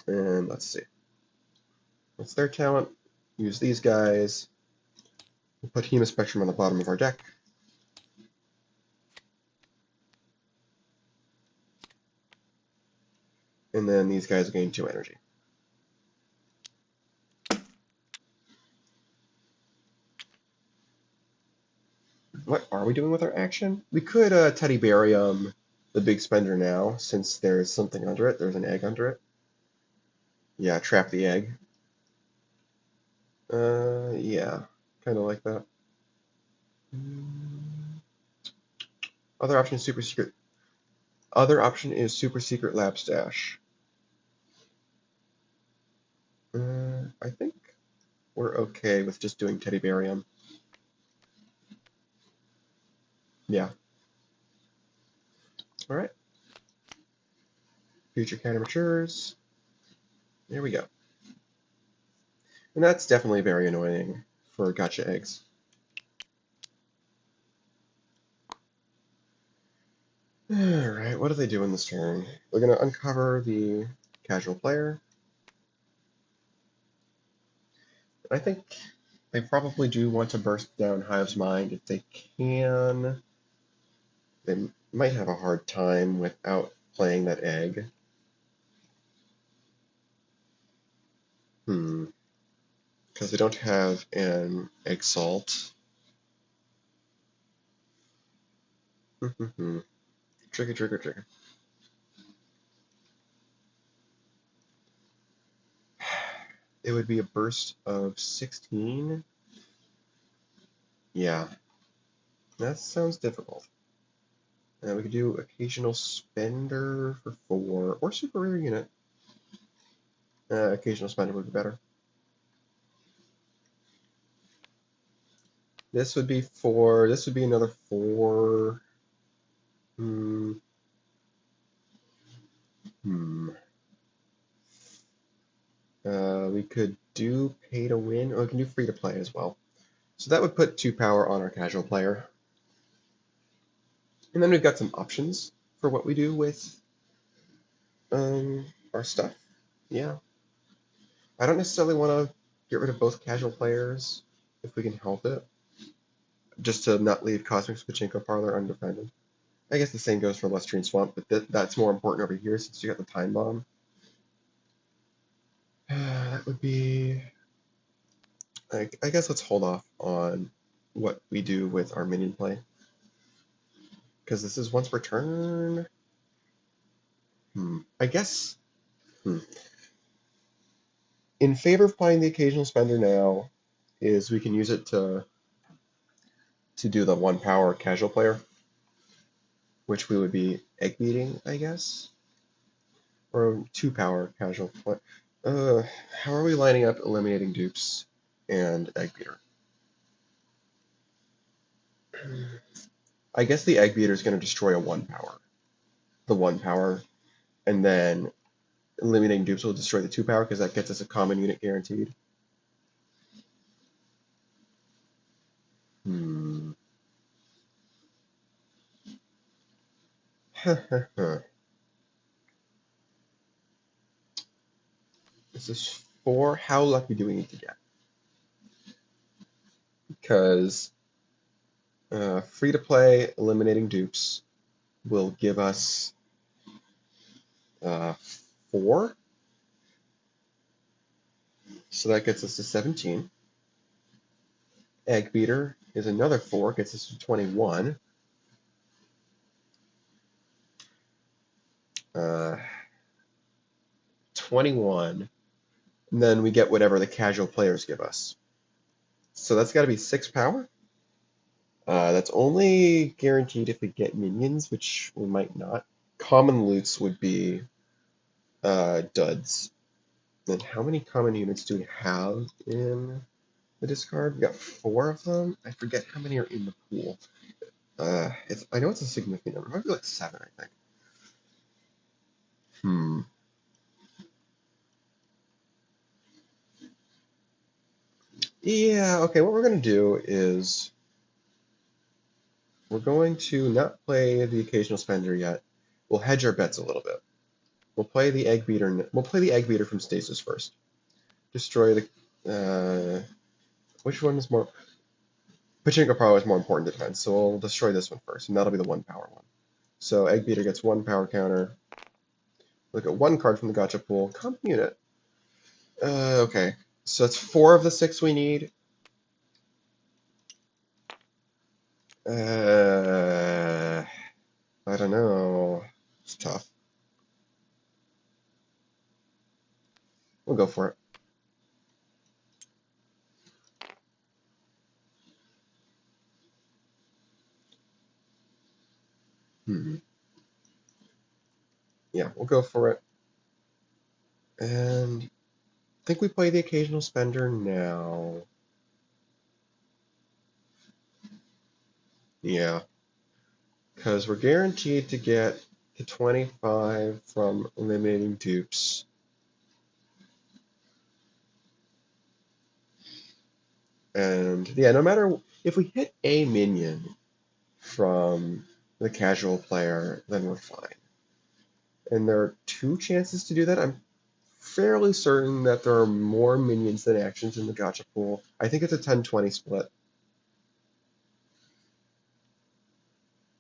And let's see. What's their talent? Use these guys. We'll put Hemospectrum on the bottom of our deck. And then these guys gain 2 energy. What are we doing with our action? We could Teddy Barium the big spender now, since there's something under it. There's an egg under it. Yeah, trap the egg. Yeah, kind of like that. Other option is super secret. Other option is super secret lab stash. I think we're okay with just doing Teddy Barium. Yeah. All right. Future counter matures. There we go. And that's definitely very annoying for Gacha eggs. Alright, what are they doing this turn? We're going to uncover the casual player. I think they probably do want to burst down Hive's Mind if they can. They might have a hard time without playing that egg. Because they don't have an egg salt. Tricky, tricky, tricky. It would be a burst of 16. Yeah, that sounds difficult. We could do occasional spender for 4, or super rare unit. Occasional spender would be better. This would be another 4. We could do pay to win, or we can do free to play as well. So that would put 2 power on our casual player. And then we've got some options for what we do with our stuff. Yeah. I don't necessarily want to get rid of both casual players if we can help it. Just to not leave Cosmic Pachinko Parlor undefended. I guess the same goes for Lustrian Swamp, but that's more important over here since you got the Time Bomb. That would be... I guess let's hold off on what we do with our minion play. Because this is once per turn. I guess... in favor of playing the occasional spender now is we can use it to do the 1 power casual player, which we would be egg beating, I guess, or 2 power casual player. How are we lining up eliminating dupes and egg beater? I guess the egg beater is going to destroy a 1 power, the 1 power, and then eliminating dupes will destroy the 2 power because that gets us a common unit guaranteed. Hmm. This is 4. How lucky do we need to get? Because free to play eliminating dupes will give us uh, 4. So that gets us to 17. Egg beater is another 4, gets us to 21. Uh, 21. And then we get whatever the casual players give us. So that's got to be 6 power. That's only guaranteed if we get minions, which we might not. Common loots would be duds. Then how many common units do we have in the discard? We got 4 of them. I forget how many are in the pool. I know it's a significant number. It might be like 7, I think. Hmm. Yeah, okay, what we're going to do is we're going to not play the occasional spender yet. We'll hedge our bets a little bit. We'll play the egg beater. We'll play the egg beater from stasis first. Destroy the. Which one is more? Pachinko Power is more important to defense, so we'll destroy this one first, and that'll be the 1 power one. So egg beater gets 1 power counter. Look at 1 card from the gotcha pool. Common unit. Okay, so that's 4 of the 6 we need. I don't know. It's tough. We'll go for it. Yeah, we'll go for it. And I think we play the occasional spender now. Yeah, because we're guaranteed to get the 25 from eliminating dupes. And yeah, no matter if we hit a minion from the casual player, then we're fine. And there are 2 chances to do that. I'm fairly certain that there are more minions than actions in the gacha pool. I think it's a 10-20 split.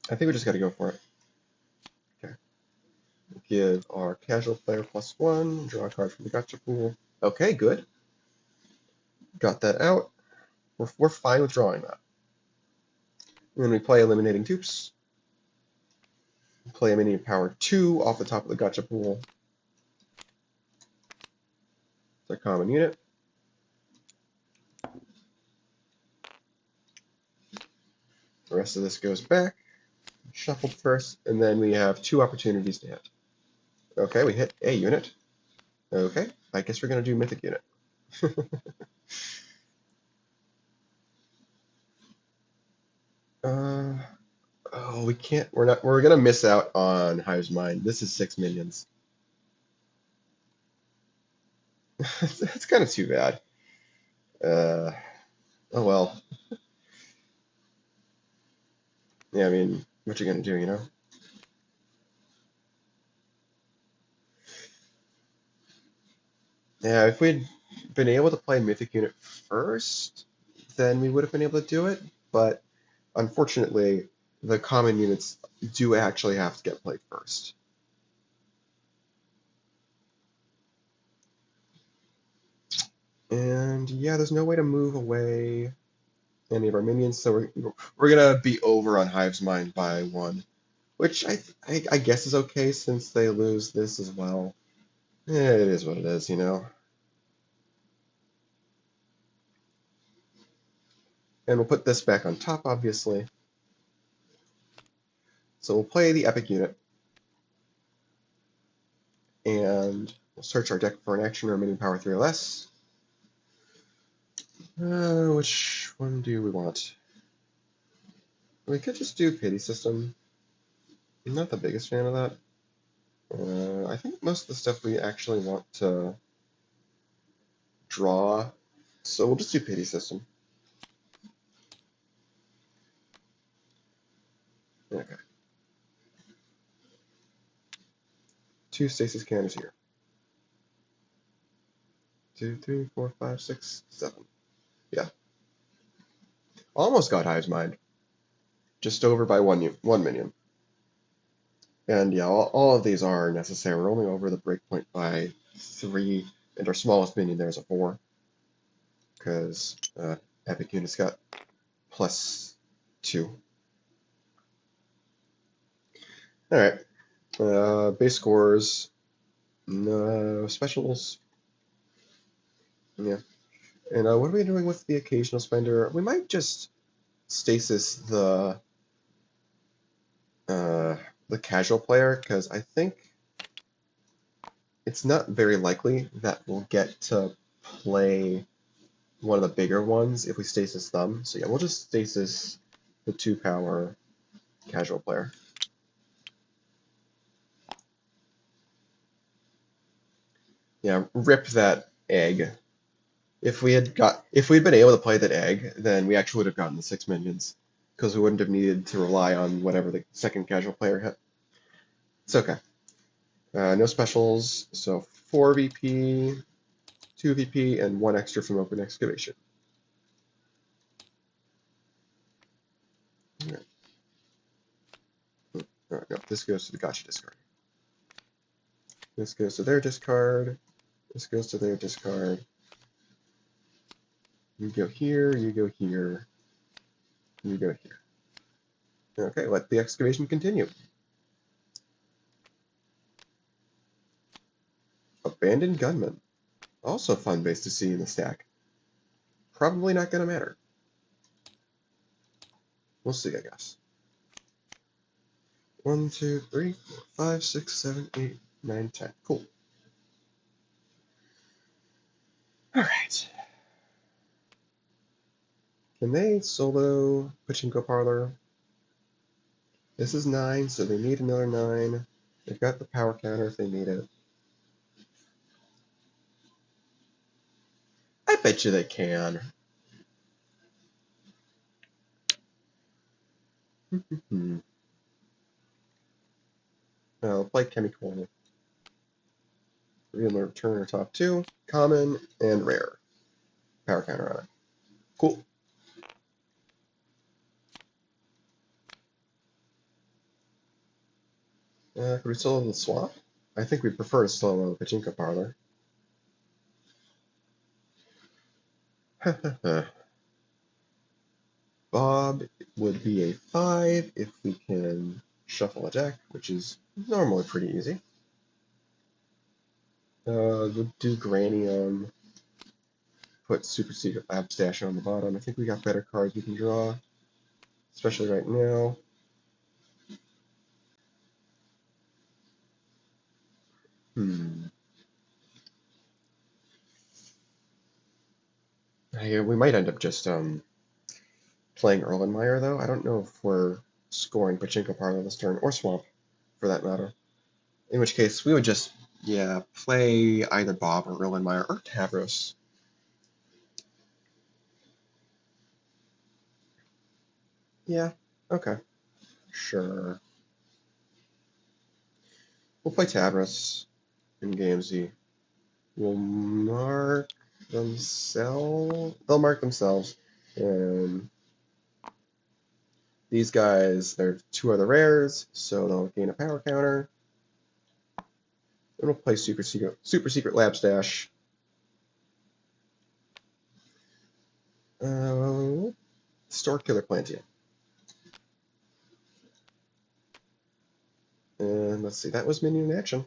I think we just got to go for it. Okay. Give our casual player +1, draw a card from the gacha pool. Okay, good. Got that out. We're fine with drawing that. And then we play eliminating dupes. Play a minion power 2 off the top of the gacha pool. It's our common unit. The rest of this goes back. Shuffled first, and then we have 2 opportunities to hit. Okay, we hit a unit. Okay, I guess we're going to do mythic unit. Oh, we can't. We're gonna miss out on Hive's Mind. This is 6 minions. That's kind of too bad. Oh well. Yeah, I mean, what you gonna do, you know? Yeah, if we'd been able to play Mythic Unit first, then we would have been able to do it. But unfortunately, the common units do actually have to get played first. And yeah, there's no way to move away any of our minions, so we're gonna be over on Hive's Mind by 1, which I guess is okay since they lose this as well. Yeah, it is what it is, you know. And we'll put this back on top, obviously. So we'll play the epic unit, and we'll search our deck for an action or minion power 3 or less. Which one do we want? We could just do Pity System. I'm not the biggest fan of that. I think most of the stuff we actually want to draw, so we'll just do Pity System. Okay. 2 stasis cannons here. 2, 3, 4, 5, 6, 7. Yeah. Almost got Hive's Mind. Just over by one minion. And yeah, all of these are necessary. We're only over the breakpoint by 3, and our smallest minion there is a 4. Because Epic Unit's got +2. Alright. Base scores. No specials. Yeah. And what are we doing with the occasional spender? We might just stasis the casual player, because I think it's not very likely that we'll get to play one of the bigger ones if we stasis them. So yeah, we'll just stasis the 2-power casual player. Yeah, rip that egg. If we'd been able to play that egg, then we actually would have gotten the 6 minions, because we wouldn't have needed to rely on whatever the second casual player hit. It's okay. No specials, so 4 VP, 2 VP, and 1 extra from open excavation. Alright. Alright, no, this goes to the gotcha discard. This goes to their discard. This goes to their discard. You go here, you go here, you go here. Okay, let the excavation continue. Abandoned Gunman. Also a fun base to see in the stack. Probably not going to matter. We'll see, I guess. 1, 2, 3, 4, 5, 6, 7, 8, 9, 10. Cool. Alright. Can they solo Pachinko Parlor? This is 9, so they need another 9. They've got the power counter if they need it. I bet you they can. I'll play Chemical. Return our top 2. Common and rare. Power counter on it. Cool. Could we solo the swap? I think we prefer to solo the Pachinko Parlor. Bob would be a 5 if we can shuffle a deck, which is normally pretty easy. We'll do Granium, put Super Secret Lab Stash on the bottom. I think we got better cards we can draw, especially right now. Yeah, we might end up just playing Erlenmeyer, though. I don't know if we're scoring Pachinko Parlor this turn, or Swamp, for that matter. In which case, we would just, yeah, play either Bob or Erlenmeyer or Tavros. Yeah, okay. Sure. We'll play Tavros in Game Z. We'll mark themselves. They'll mark themselves. And these guys, they're 2 other rares, so they'll gain a power counter. And we'll play Super Secret Lab Stash. Store Killer Plantia. And let's see, that was minion in action.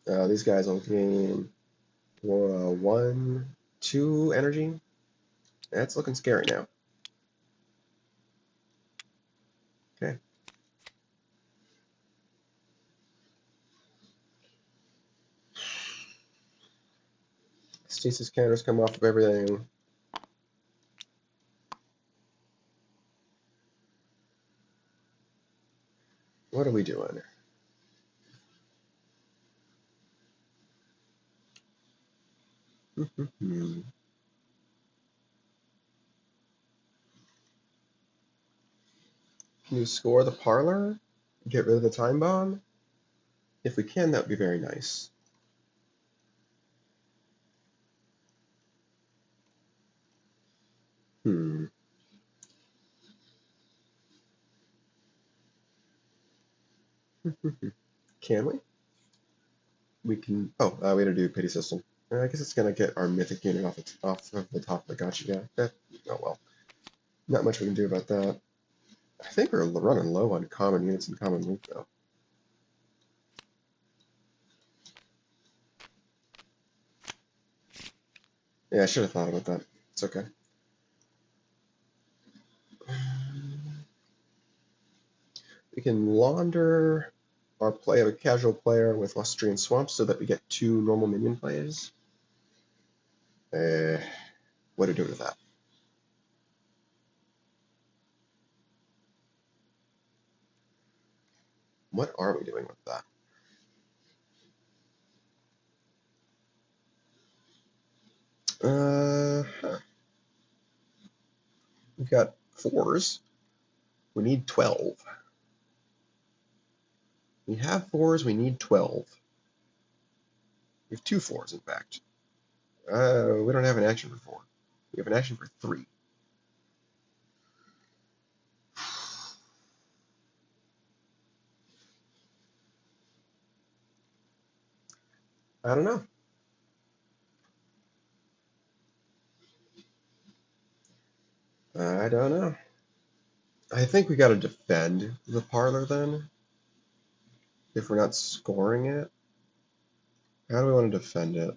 These guys will gain 1, 2 energy. That's looking scary now. Stasis counters come off of everything. What are we doing? Can you score the parlor? Get rid of the time bomb? If we can, that would be very nice. Can we? We can. Oh, we had to do pity system. I guess it's gonna get our mythic unit off of the top of the gotcha guy. Oh well. Not much we can do about that. I think we're running low on common units and common loot though. Yeah, I should have thought about that. It's okay. We can launder our play of a casual player with Lustrian Swamp so that we get 2 normal minion plays. What do we do with that? What are we doing with that? Huh. We've got 4s. We need 12. We have 4s, we need 12. We have 2 4s, in fact. We don't have an action for 4. We have an action for 3. I don't know. I don't know. I think we got to defend the parlor then, if we're not scoring it. How do we want to defend it?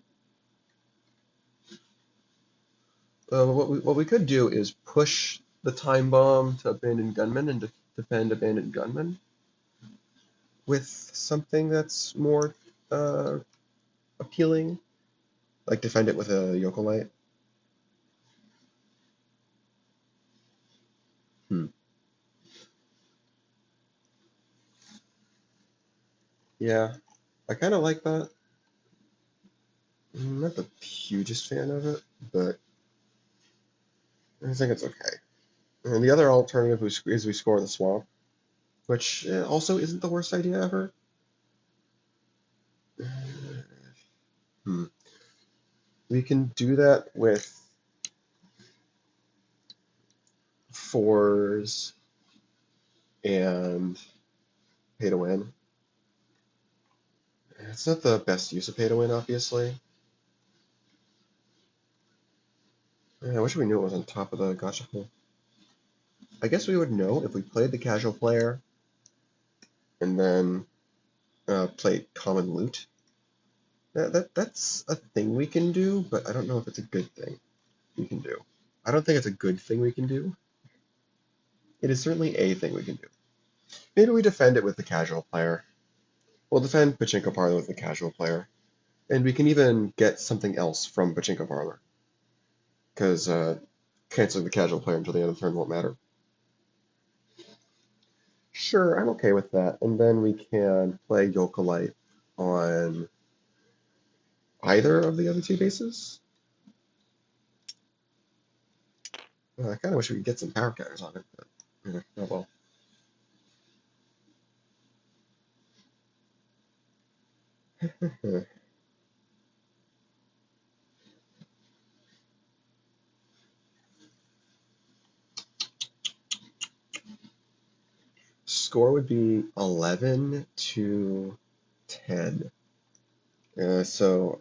What we could do is push the time bomb to abandoned gunmen and defend abandoned gunmen with something that's more uh, appealing, like defend it with a yokelite. Hmm. Yeah, I kind of like that. I'm not the hugest fan of it, but I think it's okay. And the other alternative is we score the swamp, which also isn't the worst idea ever. Hmm. We can do that with 4s and pay to win. It's not the best use of pay to win, obviously. I wish we knew it was on top of the gotcha pool. I guess we would know if we played the casual player and then played common loot. That's a thing we can do, but I don't know if it's a good thing we can do. I don't think it's a good thing we can do. It is certainly a thing we can do. Maybe we defend it with the casual player. We'll defend Pachinko Parlor with the casual player. And we can even get something else from Pachinko Parlor. Because canceling the casual player until the end of the turn won't matter. Sure, I'm okay with that. And then we can play Yokalite on either of the other 2 bases. I kind of wish we could get some power counters on it, but oh well. Score would be 11 to 10. So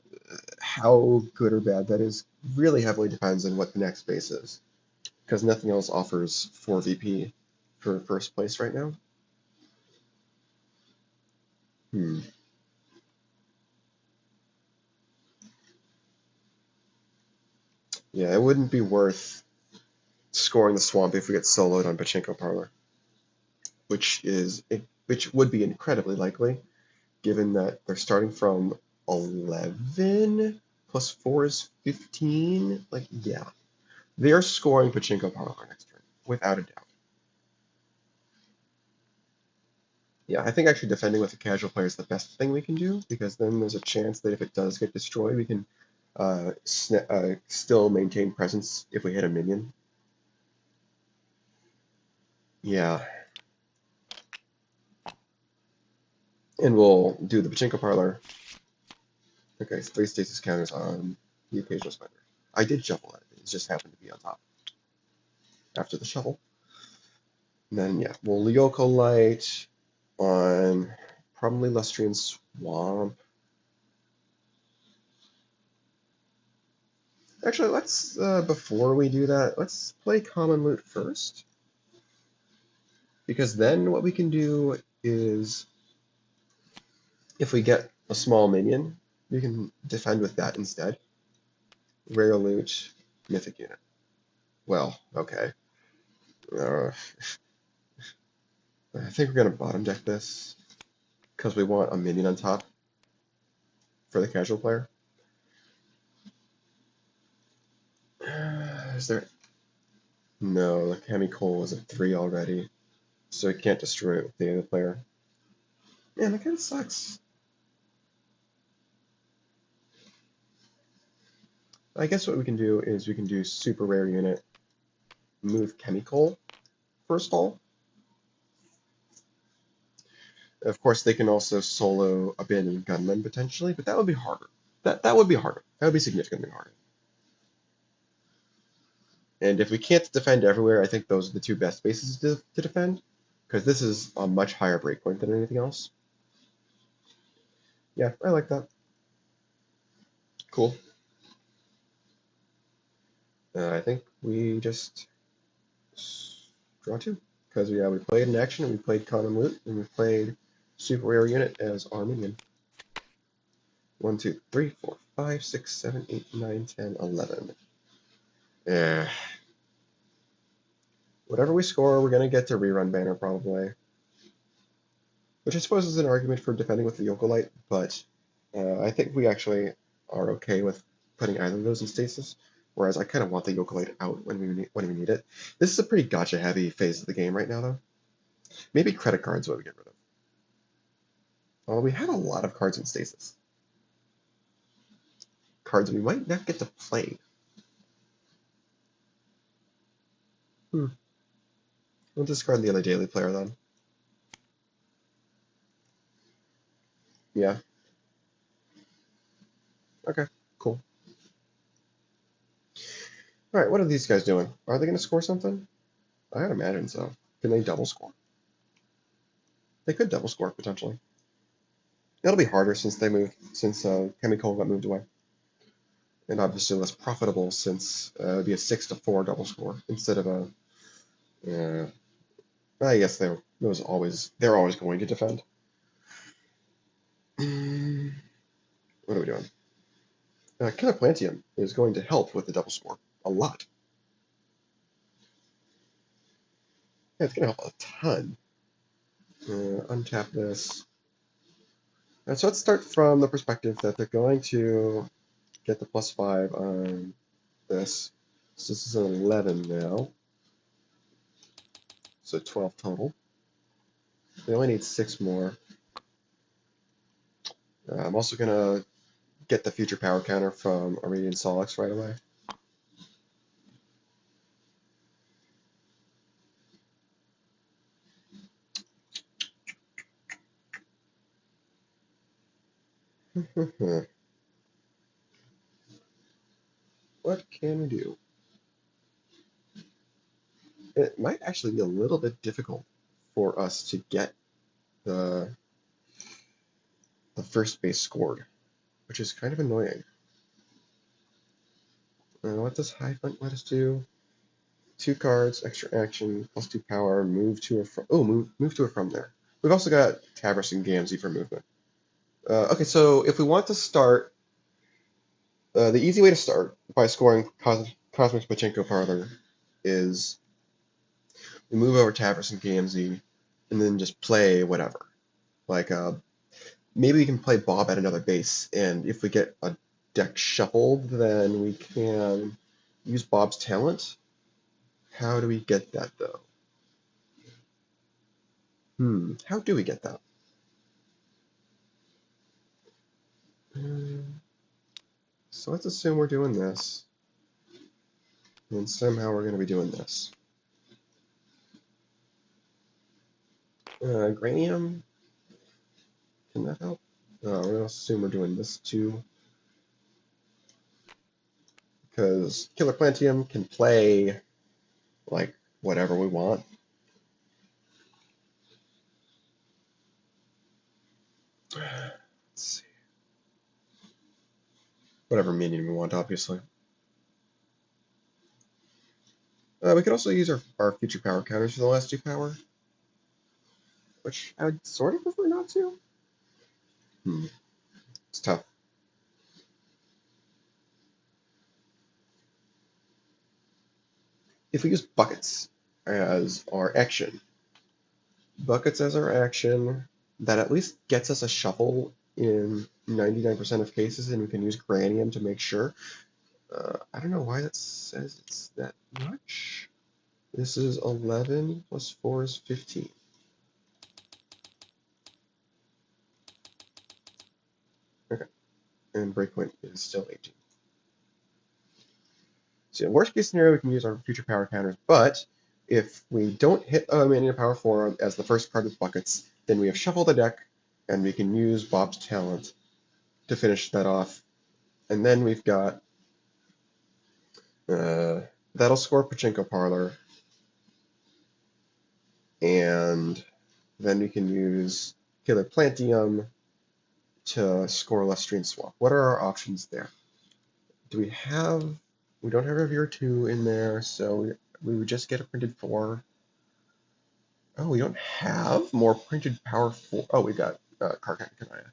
how good or bad that is really heavily depends on what the next base is, because nothing else offers 4 VP for first place right now. Hmm. Yeah, it wouldn't be worth scoring the swamp if we get soloed on Pachinko Parlor, which would be incredibly likely, given that they're starting from 11 plus 4 is 15. Like, yeah. They are scoring Pachinko Parlor next turn, without a doubt. Yeah, I think actually defending with a casual player is the best thing we can do, because then there's a chance that if it does get destroyed, we can still maintain presence if we hit a minion. Yeah. And we'll do the Pachinko Parlor. Okay, so 3 stasis counters on the occasional spider. I did shuffle it. It just happened to be on top after the shuffle. And then, yeah, we'll Lyoko Light on probably Lustrian Swamp. Actually, let's, before we do that, let's play Common Loot first. Because then what we can do is, if we get a small minion, we can defend with that instead. Rare Loot, Mythic Unit. Well, okay. I think we're going to bottom deck this, because we want a minion on top for the casual player. Is there... No, the Chemical is a 3 already, so it can't destroy it with the other player. Man, that kind of sucks. I guess what we can do is we can do super rare unit, move Chemical first of all. Of course, they can also solo Abandoned Gunman potentially, but that would be harder. That would be harder. That would be significantly harder. And if we can't defend everywhere, I think those are the 2 best bases to defend, because this is a much higher breakpoint than anything else. Yeah, I like that. Cool. I think we just draw 2, because we played an action, and we played Common Loot, and we played Super Rare Unit as our minion. 1, 2, 3, 4, 5, 6, 7, 8, 9, 10, 11. Yeah. Whatever we score, we're going to get to rerun banner probably. Which I suppose is an argument for defending with the Yokolite, but I think we actually are okay with putting either of those in stasis. Whereas I kind of want the Yokolite out when we need it. This is a pretty gacha heavy phase of the game right now, though. Maybe credit cards what we get rid of. Well, we have a lot of cards in stasis. Cards we might not get to play. We'll discard the other daily player then. Yeah. Okay, cool. Alright, what are these guys doing? Are they going to score something? I'd imagine so. Can they double score? They could double score, potentially. It'll be harder since Chemical got moved away. And obviously less profitable since it would be a 6-4 double score instead of a... I guess they're always going to defend. What are we doing? Killer Plantium is going to help with the double score a lot. Yeah, it's going to help a ton. Untap this. So let's start from the perspective that they're going to get the +5 on this. So this is an 11 now. So 12 total. They only need 6 more. I'm also going to get the future power counter from Iridian Solix right away. What can we do? It might actually be a little bit difficult for us to get the first base scored, which is kind of annoying. What does Highfront let us do? 2 cards, extra action, +2 power, move to or from. Oh, move to or from there. We've also got Tabris and Gamzee for movement. Okay, so if we want to start, the easy way to start by scoring Cosmic Pachinko Parlor is we move over Tabris and Gamzee, and then just play whatever. Like, maybe we can play Bob at another base, and if we get deck shuffled, then we can use Bob's talent. How do we get that, though? How do we get that? So let's assume we're doing this, and somehow we're going to be doing this. Granium, can that help? We're going to assume we're doing this too, because Killer Plantium can play like whatever we want. Let's see. Whatever minion we want, obviously. We could also use our future power counters for the last 2 power, which I would sort of prefer not to. It's tough. If we use buckets as our action, that at least gets us a shuffle in 99% of cases, and we can use Granium to make sure. I don't know why that says it's that much. This is 11 plus 4 is 15. Okay, and breakpoint is still 18. So in worst case scenario, we can use our future power counters, but if we don't hit a minion power 4 as the first card with buckets, then we have shuffled the deck, and we can use Bob's talent to finish that off. And then we've got that'll score Pachinko Parlor, and then we can use Killer Plantium to score Lustrian Swap. What are our options there? Do we have... We don't have Revere 2 in there, so we would just get a printed 4. Oh, we don't have more printed power 4. Oh, we got Karkat Kanaya.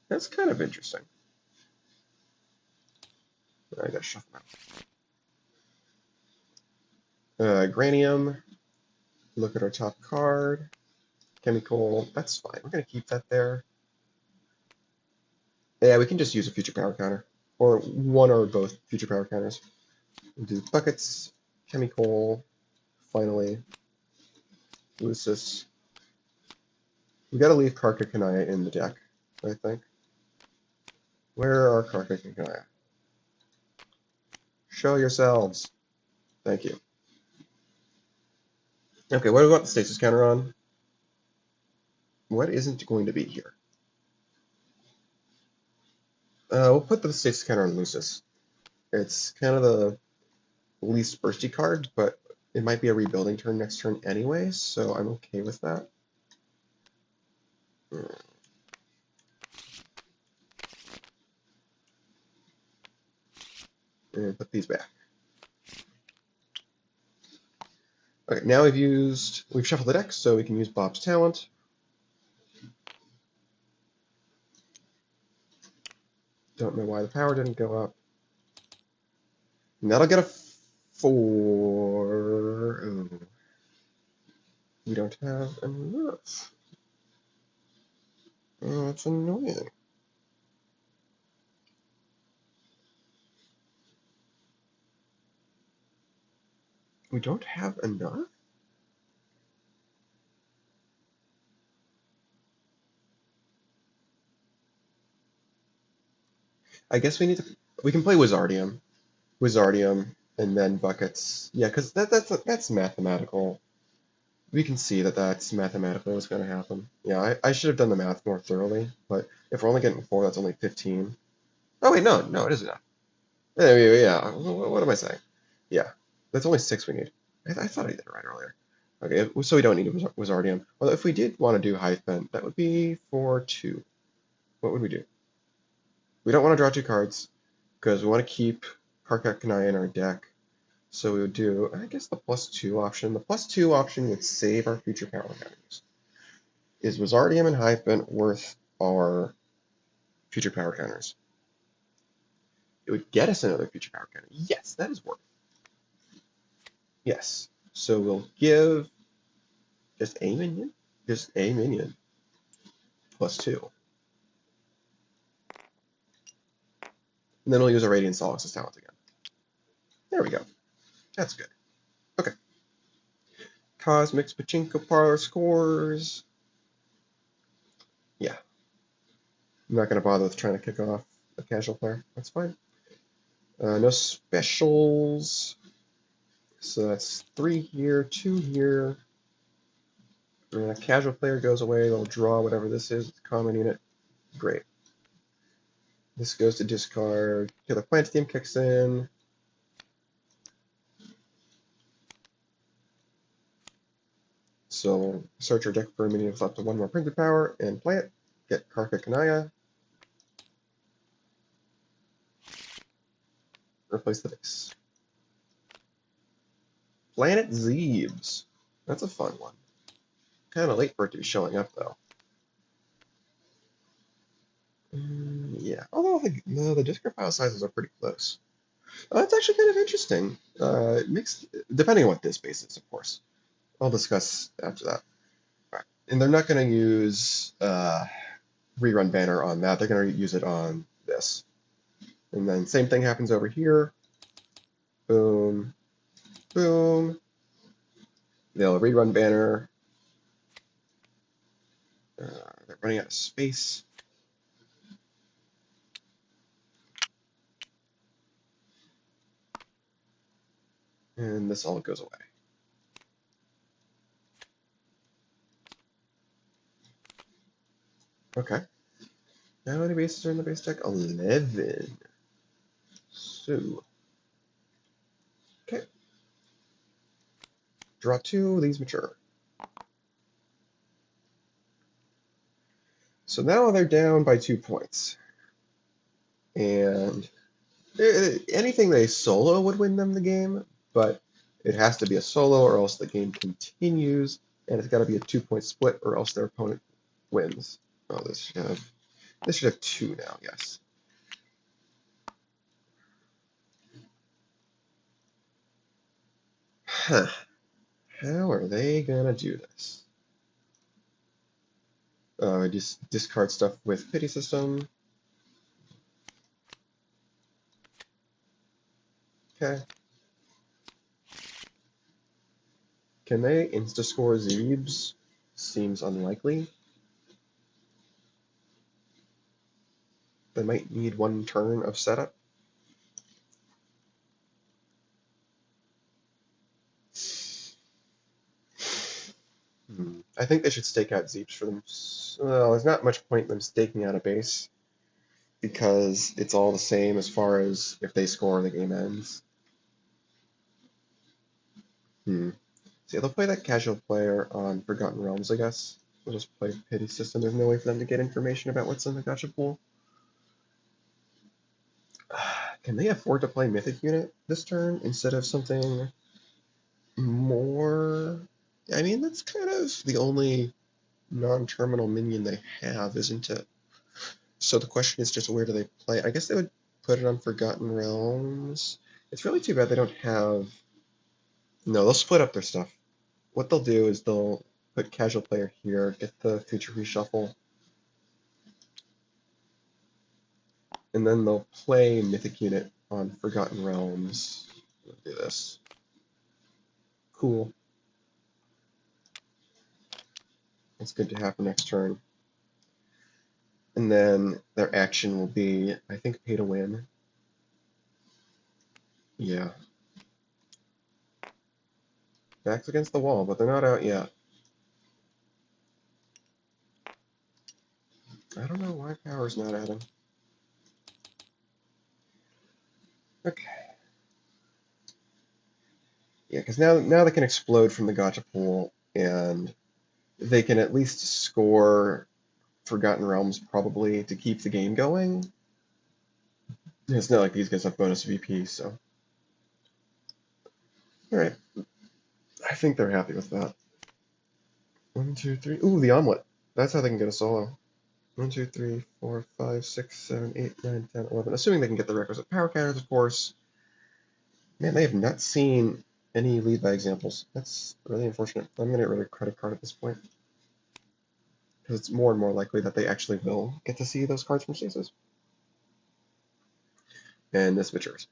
That's kind of interesting. I gotta shuffle out. Granium. Look at our top card. Chemical. That's fine. We're gonna keep that there. Yeah, we can just use a future power counter, or one or both future power counters. We'll do buckets, chemical, finally, Lucis. We gotta leave Karka Kanaya in the deck, I think. Where are Karka and Kanaya? Show yourselves. Thank you. Okay, what do we want the stasis counter on? What isn't going to be here? We'll put the stasis counter on Lucis. It's kind of the least bursty card, but it might be a rebuilding turn next turn anyway, so I'm okay with that. And put these back. Okay, now we've shuffled the deck, so we can use Bob's talent. Don't know why the power didn't go up. And that'll get a 4. Ooh. We don't have enough. Oh, that's annoying. We don't have enough? I guess we can play Wizardium, and then buckets. Yeah, because that's mathematical. We can see that that's mathematically what's going to happen. Yeah, I should have done the math more thoroughly, but if we're only getting 4, that's only 15. Oh wait, no, it is enough. Yeah, what am I saying? Yeah, that's only 6 we need. I thought I did it right earlier. Okay, so we don't need a Wizardium. Well, if we did want to do Hyphen, that would be for 2. What would we do? We don't want to draw 2 cards, because we want to keep Karkat Kanai in our deck. So we would do, I guess, the +2 option. The +2 option would save our future power counters. Is Wizardium and Hyphen worth our future power counters? It would get us another future power counter. Yes, that is worth. Yes. So we'll give just a minion, just a minion, +2. And then we'll use a Radiant Solace's talent again. There we go. That's good. Okay. Cosmic's Pachinko Parlor scores. Yeah. I'm not going to bother with trying to kick off a casual player. That's fine. No specials. So that's 3 here, 2 here. And a casual player goes away. They'll draw whatever this is. It's a common unit. Great. This goes to discard. Killer Plant Theme kicks in. So search your deck for a minion with up to 1 more printed power and play it. Get Karka Kanaya. Replace the base. Planet Zebes. That's a fun one. Kind of late for it to be showing up, though. Yeah, although the discard file sizes are pretty close. That's actually kind of interesting. Mixed, depending on what this base is, of course. I'll discuss after that. Right. And they're not going to use rerun banner on that. They're going to use it on this. And then same thing happens over here. Boom, boom. They'll rerun banner. They're running out of space. And this all goes away. Okay. How many bases are in the base deck? 11. So, okay. Draw 2, these mature. So now they're down by 2 points. And anything they solo would win them the game, but it has to be a solo or else the game continues, and it's got to be a 2-point split or else their opponent wins. Oh, this should have 2 now, yes. Huh. How are they gonna do this? Just discard stuff with pity system. Okay. Can they insta-score Zebes? Seems unlikely. They might need 1 turn of setup. I think they should stake out Zeeps for them. Well, there's not much point in them staking out a base because it's all the same as far as if they score, the game ends. See, they'll play that casual player on Forgotten Realms, I guess. They'll just play Pity System. There's no way for them to get information about what's in the gacha pool. Can they afford to play Mythic Unit this turn instead of something more? I mean, that's kind of the only non-terminal minion they have, isn't it? So the question is just where do they play? I guess they would put it on Forgotten Realms. It's really too bad they don't have. No, they'll split up their stuff. What they'll do is they'll put casual player here, get the future reshuffle, and then they'll play Mythic Unit on Forgotten Realms. We'll do this. Cool. It's good to have for next turn. And then their action will be, I think, pay to win. Yeah. Back's against the wall, but they're not out yet. I don't know why Power's not at him. Okay. Yeah, because now they can explode from the gacha pool, and they can at least score Forgotten Realms probably to keep the game going. It's not like these guys have bonus VP, so. Alright. I think they're happy with that. 1, 2, 3. Ooh, the omelet. That's how they can get a solo. 1, 2, 3, 4, 5, 6, 7, 8, 9, 10, 11. Assuming they can get the requisite power counters, of course. Man, they have not seen any lead by examples. That's really unfortunate. I'm going to get rid of credit card at this point, because it's more and more likely that they actually will get to see those cards from stasis. And this matures.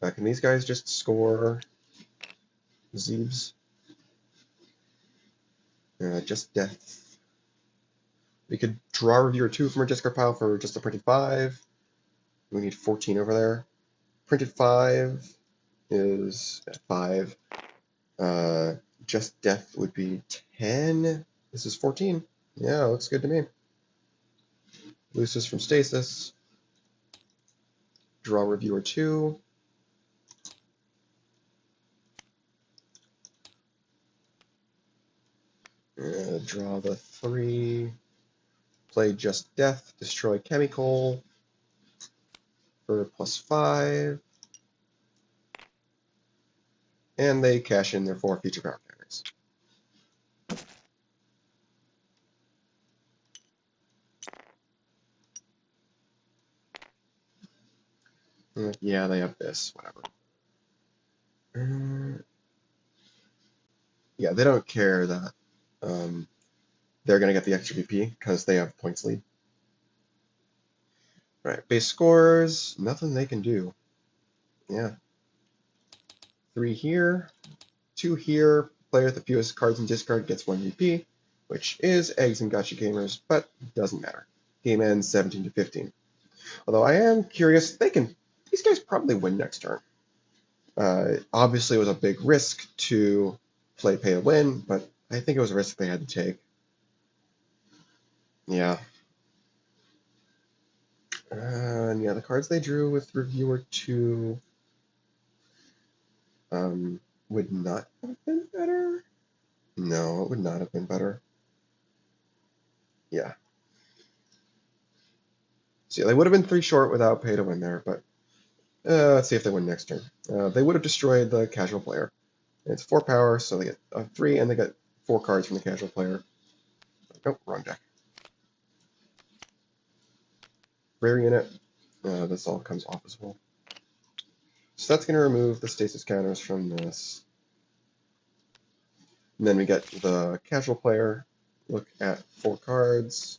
Can these guys just score Zeebs? Just death. We could draw Reviewer 2 from our discard pile for just a printed 5. We need 14 over there. Printed 5 is 5. Just death would be 10. This is 14. Yeah, looks good to me. Lucis from stasis. Draw Reviewer 2. Draw the 3. Play just death. Destroy chemical for +5. And they cash in their 4 feature power counters. Yeah, they have this, whatever. Yeah, they don't care that they're going to get the extra VP because they have points lead. Alright, base scores, nothing they can do. Yeah. 3 here, 2 here, player with the fewest cards in discard gets 1 VP, which is Eggs and Gacha Gamers, but doesn't matter. Game ends 17-15. Although I am curious, these guys probably win next turn. Obviously, it was a big risk to play pay to win, but I think it was a risk they had to take. Yeah. And yeah, the cards they drew with Reviewer 2 would not have been better. No, it would not have been better. Yeah. So yeah, they would have been 3 short without pay to win there, but let's see if they win next turn. They would have destroyed the casual player. It's 4 power, so they get 3, and they get 4 cards from the casual player. Oh, wrong deck. Rare unit. This all comes off as well. So that's going to remove the stasis counters from this. And then we get the casual player. Look at 4 cards.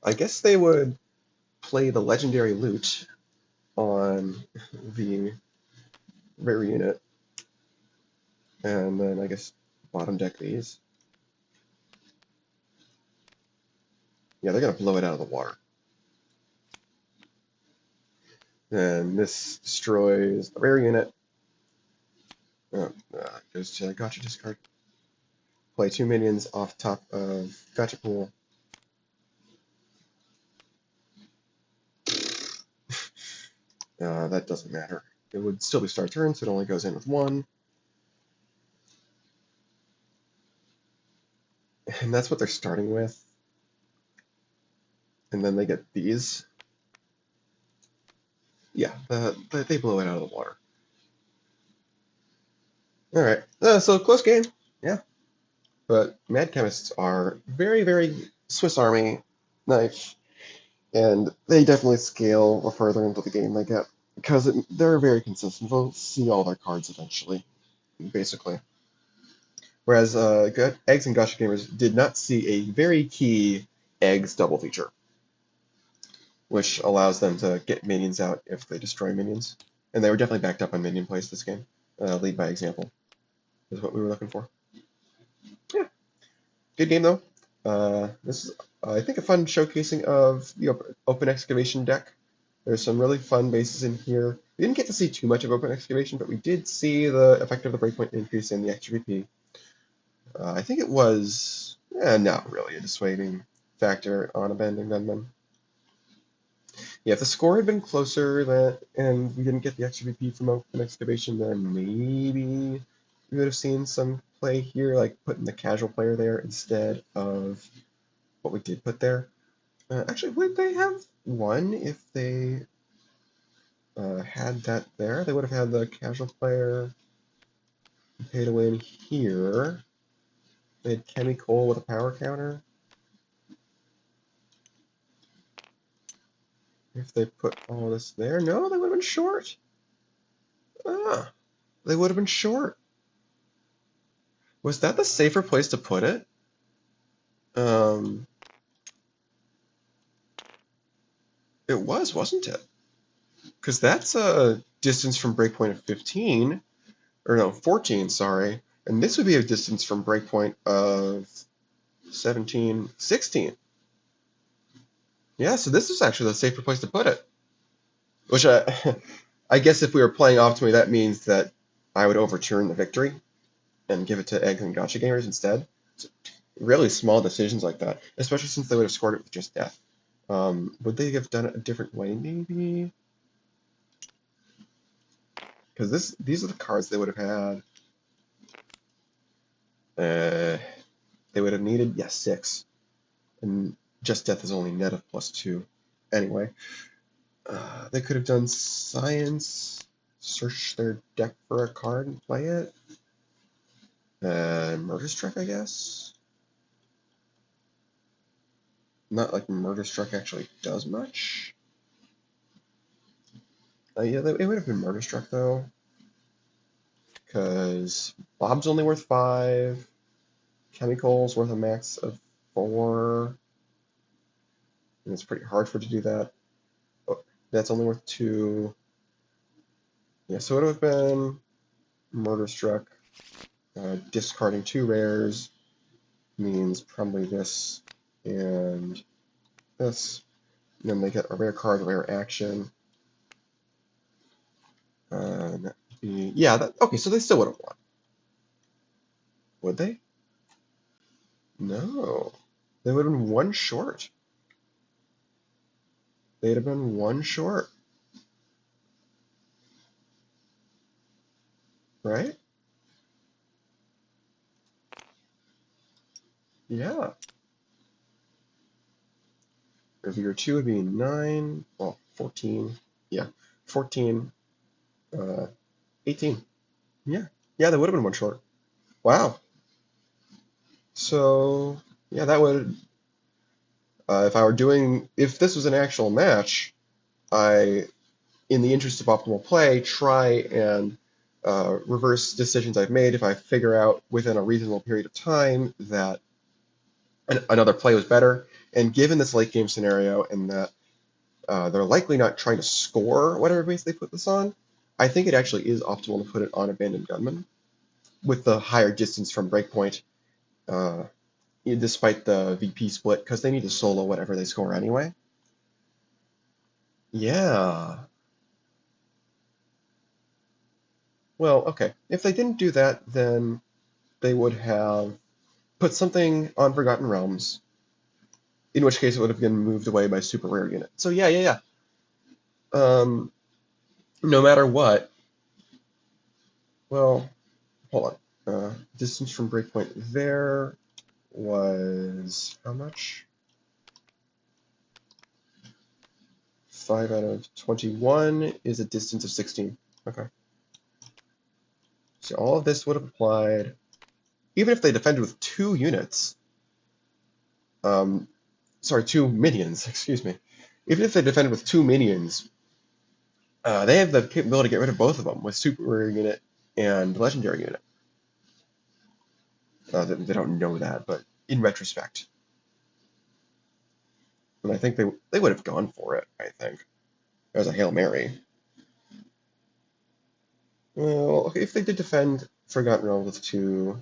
I guess they would play the legendary loot on the rare unit, and then I guess bottom deck these. Yeah, they're gonna blow it out of the water. And this destroys the rare unit. Goes to Gacha discard. Play 2 minions off top of Gacha pool. That doesn't matter. It would still be start turn, so it only goes in with 1. And that's what they're starting with. And then they get these. Yeah, they blow it out of the water. Alright, so close game. Yeah. But Mad Chemists are very, very Swiss Army knife, and they definitely scale the further into the game they get, because they're very consistent. They'll see all their cards eventually, basically. Whereas Eggs and Gacha Gamers did not see a very key Eggs double feature, which allows them to get minions out if they destroy minions. And they were definitely backed up on minion plays this game. Lead by example is what we were looking for. Yeah, good game though. This is, I think, a fun showcasing of the open excavation deck. There's some really fun bases in here. We didn't get to see too much of open excavation, but we did see the effect of the breakpoint increase in the extra VP. I think it was not really a dissuading factor on abandoning gunmen. Yeah, if the score had been closer and we didn't get the extra VP from open excavation, then maybe we would have seen some play here, like putting the casual player there instead of what we did put there. Actually, would they have won if they had that there? They would have had the casual player pay to win here. They had chemical with a power counter. If they put all this there, no, they would have been short. Ah, they would have been short. Was that the safer place to put it? Um, it was, wasn't it? Because that's a distance from breakpoint of 15, or no, 14, sorry. And this would be a distance from breakpoint of 17, 16. Yeah, so this is actually the safer place to put it. Which I guess if we were playing optimally, that means that I would overturn the victory and give it to Eggs and Gacha Gamers instead. So really small decisions like that, especially since they would have scored it with just death. Would they have done it a different way, maybe? Because these are the cards they would have had. They would have needed, yes, 6. And just death is only net of +2. Anyway, they could have done science, search their deck for a card and play it. Murder Struck, I guess. Not like Murder Struck actually does much. Yeah, it would have been Murder Struck though, because Bob's only worth 5, Chemical's worth a max of 4, and it's pretty hard for it to do that. Oh, that's only worth 2. Yeah, so it would have been Murder Struck. Discarding 2 rares means probably this and this. And then they get a rare card, rare action. Yeah, okay, so they still would have won. Would they? No. They would have been 1 short. They'd have been 1 short. Right? Yeah. Revere 2 would be 9, well, 14. Yeah, 14, 18. Yeah. Yeah, they would have been 1 short. Wow. So, yeah, that would, if this was an actual match, I, in the interest of optimal play, try and reverse decisions I've made if I figure out within a reasonable period of time that another play was better. And given this late game scenario and that they're likely not trying to score whatever base they put this on, I think it actually is optimal to put it on Abandoned Gunman with the higher distance from breakpoint, uh, despite the VP split, because they need to solo whatever they score anyway. Yeah. Well, okay. If they didn't do that, then they would have put something on Forgotten Realms, in which case it would have been moved away by super rare unit. So yeah. No matter what, well, hold on. Distance from breakpoint there was how much? 5 out of 21 is a distance of 16. Okay. So all of this would have applied, even if they defended with 2 units. Sorry, 2 minions, excuse me. Even if they defended with 2 minions, they have the capability to get rid of both of them with super rare unit and legendary unit. They don't know that, but in retrospect. And I think they would have gone for it, I think, as a Hail Mary. Well, okay, if they did defend Forgotten Realms with two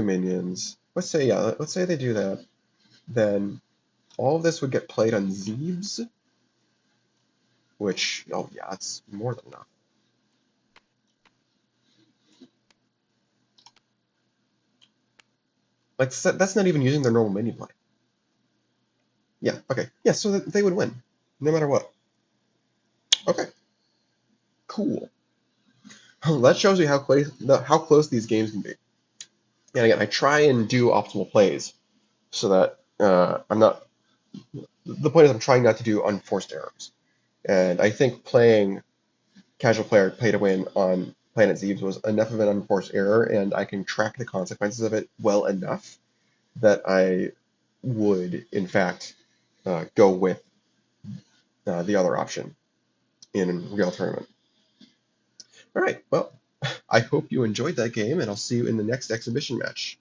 minions, let's say they do that, then all of this would get played on Zebes, which, oh yeah, it's more than enough. Like, that's not even using their normal minion play. Yeah, okay. Yeah, so they would win, no matter what. Okay, cool. That shows you how close these games can be. And again, I try and do optimal plays so that I'm not. The point is, I'm trying not to do unforced errors. And I think playing casual player pay to win on Planet Zebes was enough of an unforced error, and I can track the consequences of it well enough that I would, in fact, go with the other option in real tournament. All right, well, I hope you enjoyed that game, and I'll see you in the next exhibition match.